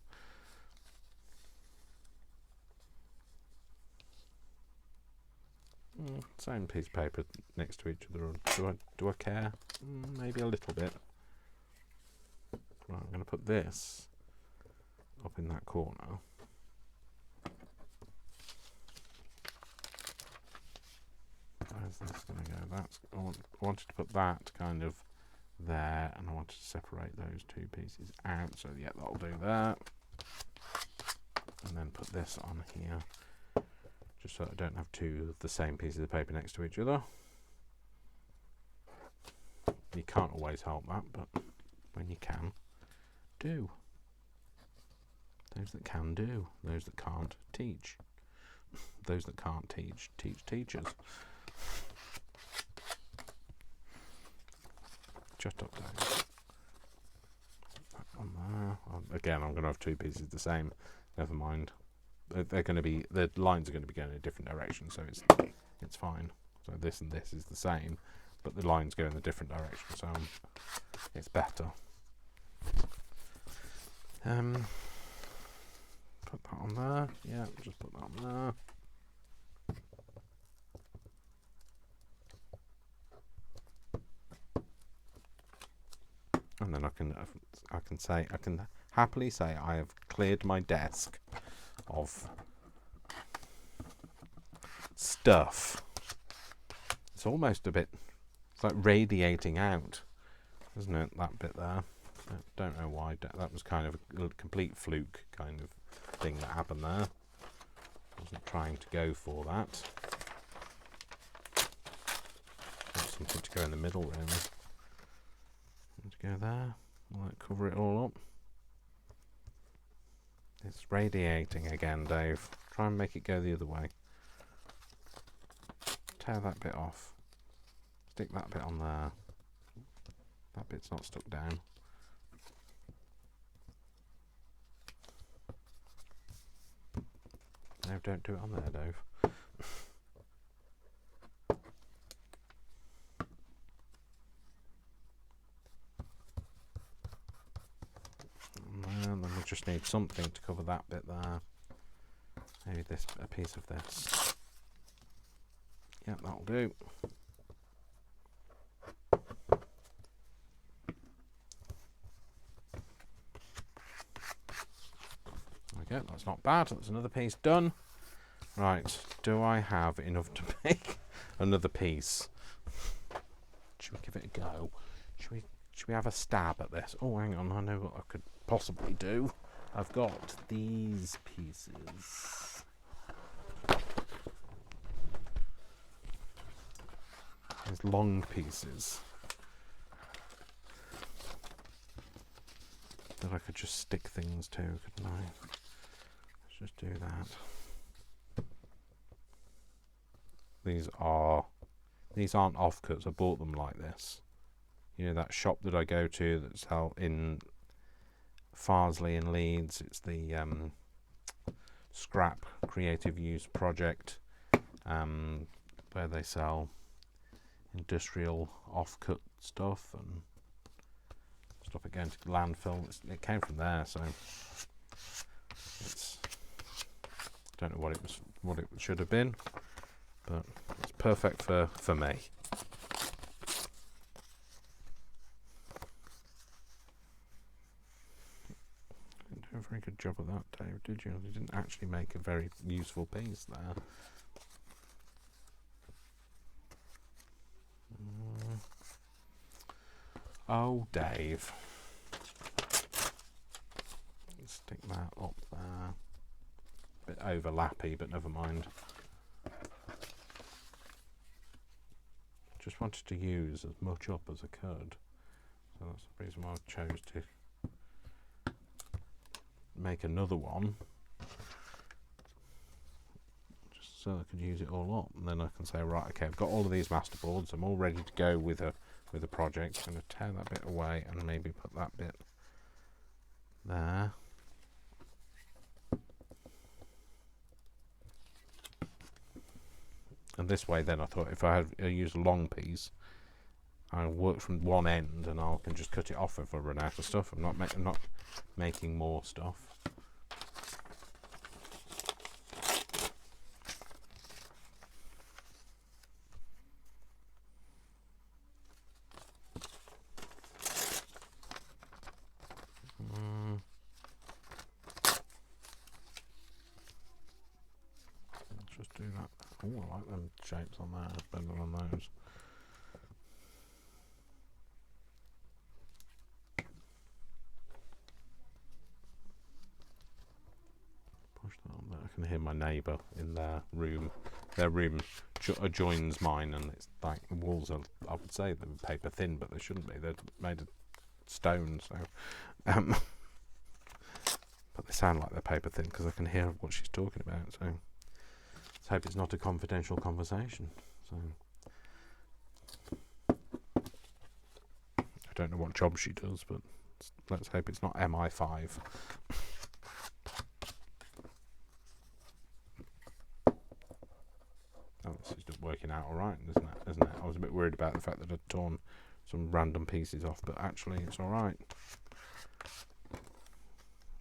Same piece of paper next to each other. Do I care? Maybe a little bit. Right, I'm going to put this up in that corner. Where's this going to go? I wanted to put that kind of there, and I wanted to separate those two pieces out. So yeah, that'll do that. And then put this on here, just so I don't have two of the same pieces of paper next to each other. You can't always help that, but when you can, do. Those that can do. Those that can't, teach. Those that can't teach, teach teachers. Shut up, Dave. On there. Again, I'm going to have two pieces the same. Never mind. They're going to be, the lines are going to be going in a different direction, so it's fine. So this and this is the same, but the lines go in a different direction, so it's better. Put that on there. Yeah, just put that on there. And then I can happily say I have cleared my desk of stuff. It's almost a bit, it's like radiating out, isn't it, that bit there? I don't know why. That was kind of a complete fluke kind of thing that happened there. Wasn't trying to go for that. Got something to go in the middle, really. To go there, will that cover it all up? It's radiating again, Dave. Try and make it go the other way. Tear that bit off. Stick that bit on there. That bit's not stuck down. No, don't do it on there, Dave. And then we just need something to cover that bit there. Maybe a piece of this. Yep, that'll do. Okay, that's not bad. That's another piece done. Right, do I have enough to make another piece? Should we give it a go? Should we have a stab at this? Oh, hang on, I know what I could possibly do. I've got these pieces. These long pieces that I could just stick things to, couldn't I? Let's just do that. These aren't offcuts. I bought them like this. You know that shop that I go to that's out in Farsley in Leeds. It's the Scrap Creative Use Project, where they sell industrial offcut stuff and stuff that go into landfill. It came from there, so it's, don't know what it should have been, but it's perfect for me. Didn't do a very good job of that, Dave, did you? You didn't actually make a very useful piece there. Oh, Dave. Stick that up there. Bit overlappy, but never mind. Just wanted to use as much up as I could. So that's the reason why I chose to make another one. Just so I could use it all up. And then I can say, right, okay, I've got all of these masterboards. I'm all ready to go with a project. I'm going to tear that bit away and maybe put that bit there. And this way then I thought if I use a long piece, I'll work from one end and I can just cut it off if I run out of stuff. I'm not making more stuff. Let's just do that. Oh, I like them shapes on there, better on those. Push that on there. I can hear my neighbour in their room. Their room adjoins mine, and it's like the walls are, I would say they're paper thin, but they shouldn't be. They're made of stone, so but they sound like they're paper thin because I can hear what she's talking about. So let's hope it's not a confidential conversation. So I don't know what job she does, but let's hope it's not MI5. Oh, this is just working out all right, isn't it? I was a bit worried about the fact that I'd torn some random pieces off, but actually it's all right.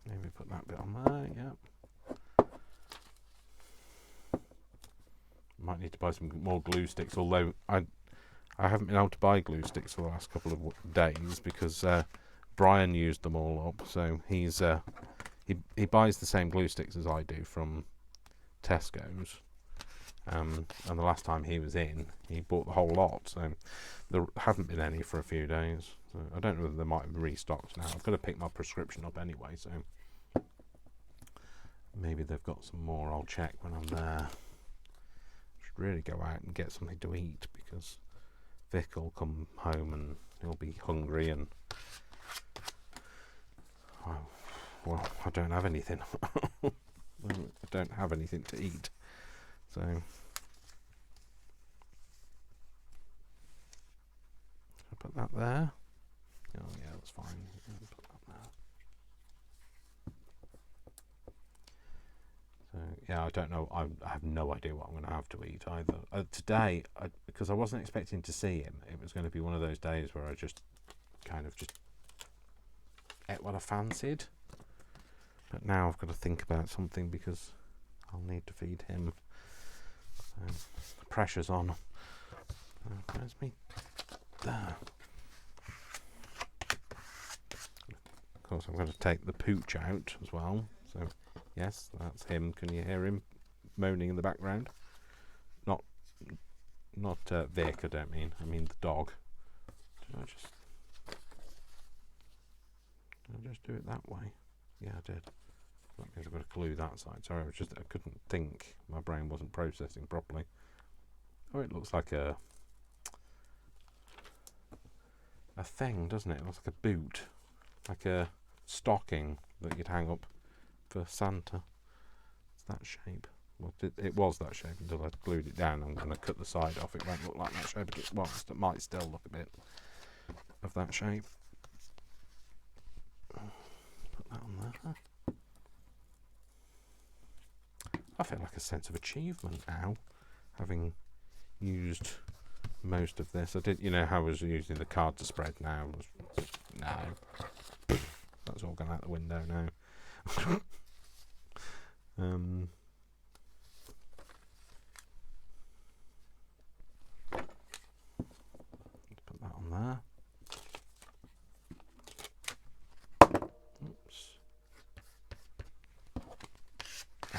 Maybe put that bit on there. Yep. Might need to buy some more glue sticks, although I haven't been able to buy glue sticks for the last couple of days because Brian used them all up. So he buys the same glue sticks as I do from Tesco's. And the last time he was in, he bought the whole lot, so there haven't been any for a few days. So I don't know whether they might have restocked now. I've got to pick my prescription up anyway, so maybe they've got some more. I'll check when I'm there. Should really go out and get something to eat because Vic will come home and he'll be hungry and well, I don't have anything. I don't have anything to eat. So I'll put that there. Oh yeah, that's fine. Put that there. So yeah, I don't know. I have no idea what I'm going to have to eat either. Today, because I wasn't expecting to see him, it was going to be one of those days where I just kind of just ate what I fancied. But now I've got to think about something because I'll need to feed him. The pressure's on. Where's me? There. Of course, I'm going to take the pooch out as well. So, yes, that's him. Can you hear him moaning in the background? Not Vic. I don't mean. I mean the dog. Did I just do it that way? Yeah, I did. That means I've got to glue that side. Sorry, I couldn't think. My brain wasn't processing properly. Oh, it looks like a thing, doesn't it? It looks like a boot, like a stocking that you'd hang up for Santa. It's that shape. Well, it was that shape until I glued it down. I'm going to cut the side off. It won't look like that shape. It might still look a bit of that shape. Put that on there. I feel like a sense of achievement now, having used most of this. I did, how I was using the card to spread now. No. That's all gone out the window now. Let's put that on there.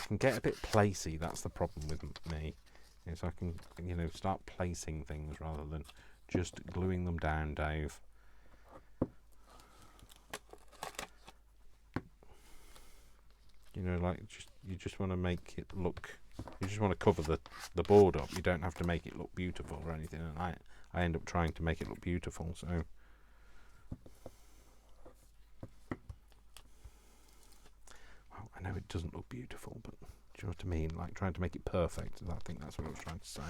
Can get a bit placey. That's the problem with me. Is I can, start placing things rather than just gluing them down, Dave. You just want to make it look. You just want to cover the board up. You don't have to make it look beautiful or anything. And I end up trying to make it look beautiful. So. I know it doesn't look beautiful, but do you know what I mean? Like trying to make it perfect. I think that's what I was trying to say.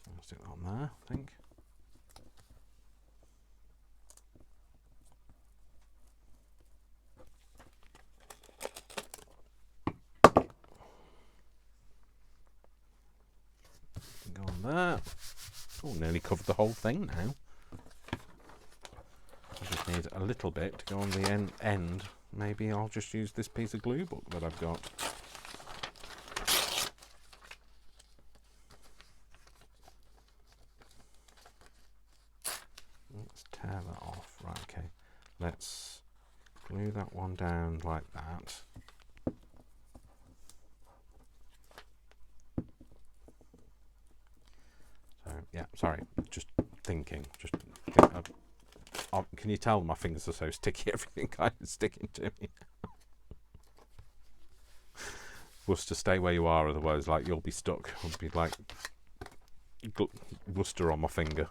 I'll stick that on there, I think. there. Oh, nearly covered the whole thing now. I just need a little bit to go on the end. Maybe I'll just use this piece of glue book that I've got. Let's tear that off. Right, okay. Let's glue that one down like that. So, yeah, sorry, just thinking. Can you tell my fingers are so sticky? Everything kind of sticking to me. Worcester, stay where you are, otherwise, like, you'll be stuck. I'll be like Worcester on my finger.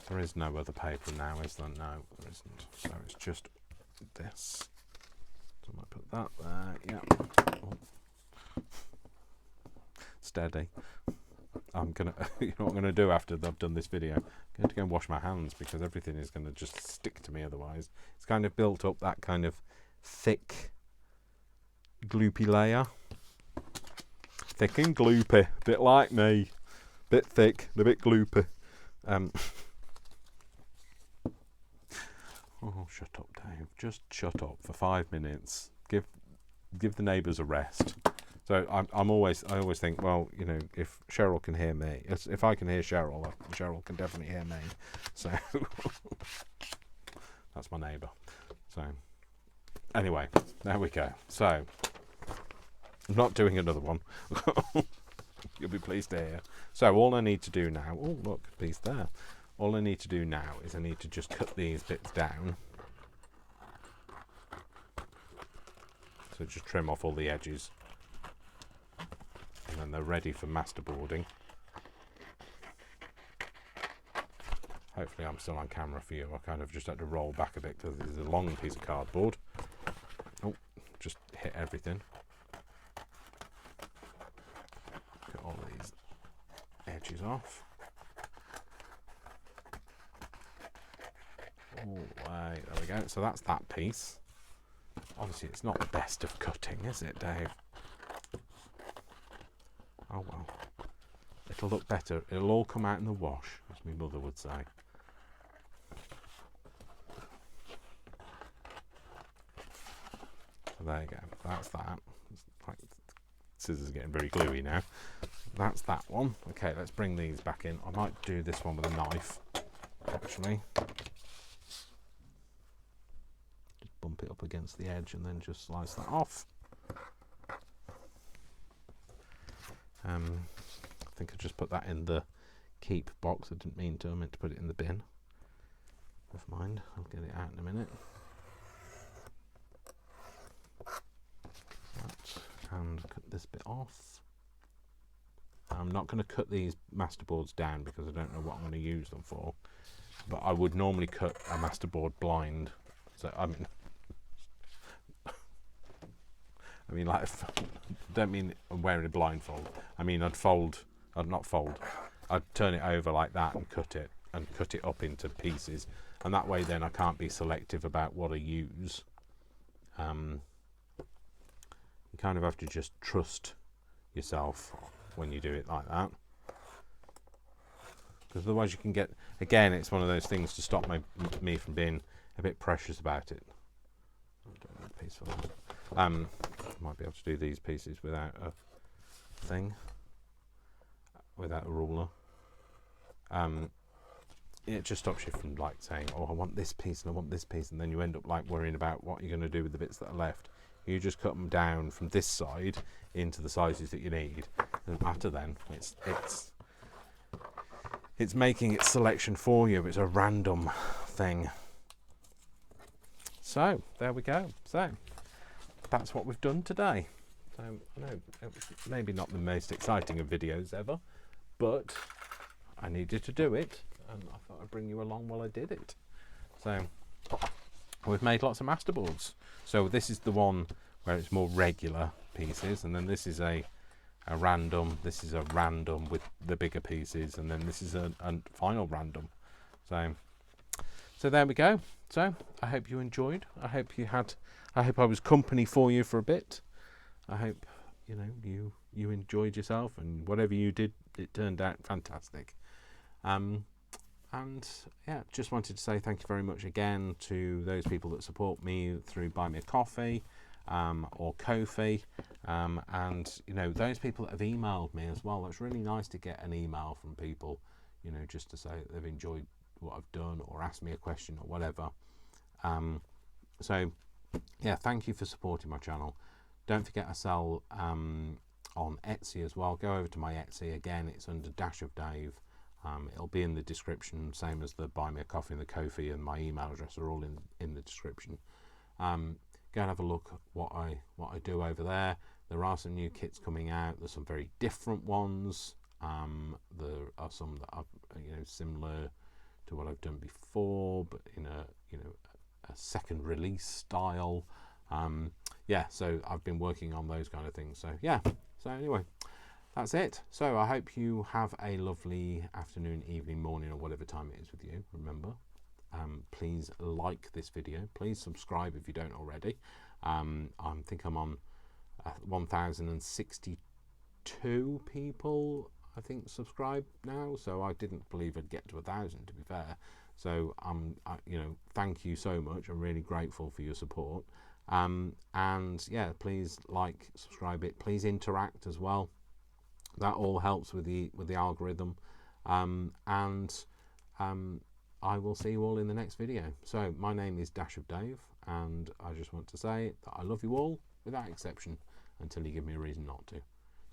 There is no other paper now, is there? No, there isn't. So it's just this. So I might put that there. Yeah. Oh. Steady. I'm gonna. You know what I'm gonna do after I've done this video? I'm going to go and wash my hands because everything is going to just stick to me otherwise. It's kind of built up that kind of thick, gloopy layer. Thick and gloopy, a bit like me. Bit thick, and a bit gloopy. Oh, shut up, Dave. Just shut up for 5 minutes. Give the neighbours a rest. So I always think, well, you know, if Cheryl can hear me, if I can hear Cheryl, Cheryl can definitely hear me. So that's my neighbour. So anyway, there we go. So I'm not doing another one. You'll be pleased to hear. So all I need to do now, oh look, a piece there. All I need to do now is I need to just cut these bits down. So just trim off all the edges. And then they're ready for masterboarding. Hopefully I'm still on camera for you. I kind of just had to roll back a bit because this is a long piece of cardboard. Oh, just hit everything. Cut all these edges off. There we go. So that's that piece. Obviously it's not the best of cutting, is it, Dave? Oh well. It'll look better. It'll all come out in the wash, as my mother would say. So there you go. That's that. It's like, scissors are getting very gluey now. That's that one. Okay, let's bring these back in. I might do this one with a knife, actually. Bump it up against the edge and then just slice that off. I think I just put that in the keep box. I didn't mean to. I meant to put it in the bin. Never mind. I'll get it out in a minute. That, and cut this bit off. I'm not going to cut these masterboards down because I don't know what I'm going to use them for. But I would normally cut a masterboard blind. So I mean, like, I don't mean I'm wearing a blindfold. I mean, I'd turn it over like that and cut it up into pieces. And that way then I can't be selective about what I use. You kind of have to just trust yourself when you do it like that. Because otherwise you can get, again, it's one of those things to stop me from being a bit precious about it. I don't need a piece for that. Might be able to do these pieces without a thing, without a ruler. It just stops you from like saying, oh, I want this piece and I want this piece, and then you end up like worrying about what you're going to do with the bits that are left. You just cut them down from this side into the sizes that you need. It doesn't matter then. It's making its selection for you. It's a random thing. So there we go. So that's what we've done today. So I know it was maybe not the most exciting of videos ever, but I needed to do it, and I thought I'd bring you along while I did it. So we've made lots of masterboards. So this is the one where it's more regular pieces, and then this is a random. This is a random with the bigger pieces, and then this is a final random. So there we go. So I hope you enjoyed. I hope I was company for you for a bit. I hope you enjoyed yourself, and whatever you did, it turned out fantastic. And yeah, just wanted to say thank you very much again to those people that support me through Buy Me a Coffee or Ko-fi, and those people that have emailed me as well. It's really nice to get an email from people, just to say that they've enjoyed what I've done or asked me a question or whatever. So yeah, thank you for supporting my channel. Don't forget I sell on Etsy as well. Go over to my Etsy. Again, it's under Dash of Dave. It'll be in the description, same as the Buy Me a Coffee and the Ko-fi, and my email address are all in the description. Go and have a look at what I do over there. There are some new kits coming out. There's some very different ones. There are some that are similar to what I've done before, but in a second release style. Yeah, so I've been working on those kind of things. So yeah, so anyway, that's it. So I hope you have a lovely afternoon, evening, morning, or whatever time it is with you. Remember, please like this video. Please subscribe if you don't already. I think I'm on 1,062 people, I think, subscribe now. So I didn't believe I'd get to 1,000, to be fair. So thank you so much. I'm really grateful for your support. And yeah, please like, subscribe it. Please interact as well. That all helps with the algorithm. I will see you all in the next video. So my name is Dash of Dave, and I just want to say that I love you all without exception until you give me a reason not to.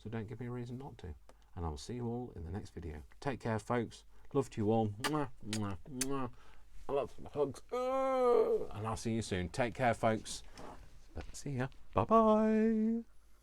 So don't give me a reason not to. And I will see you all in the next video. Take care, folks. Love to you all. Mwah, mwah, mwah. I love hugs. And I'll see you soon. Take care, folks. See ya. Bye-bye.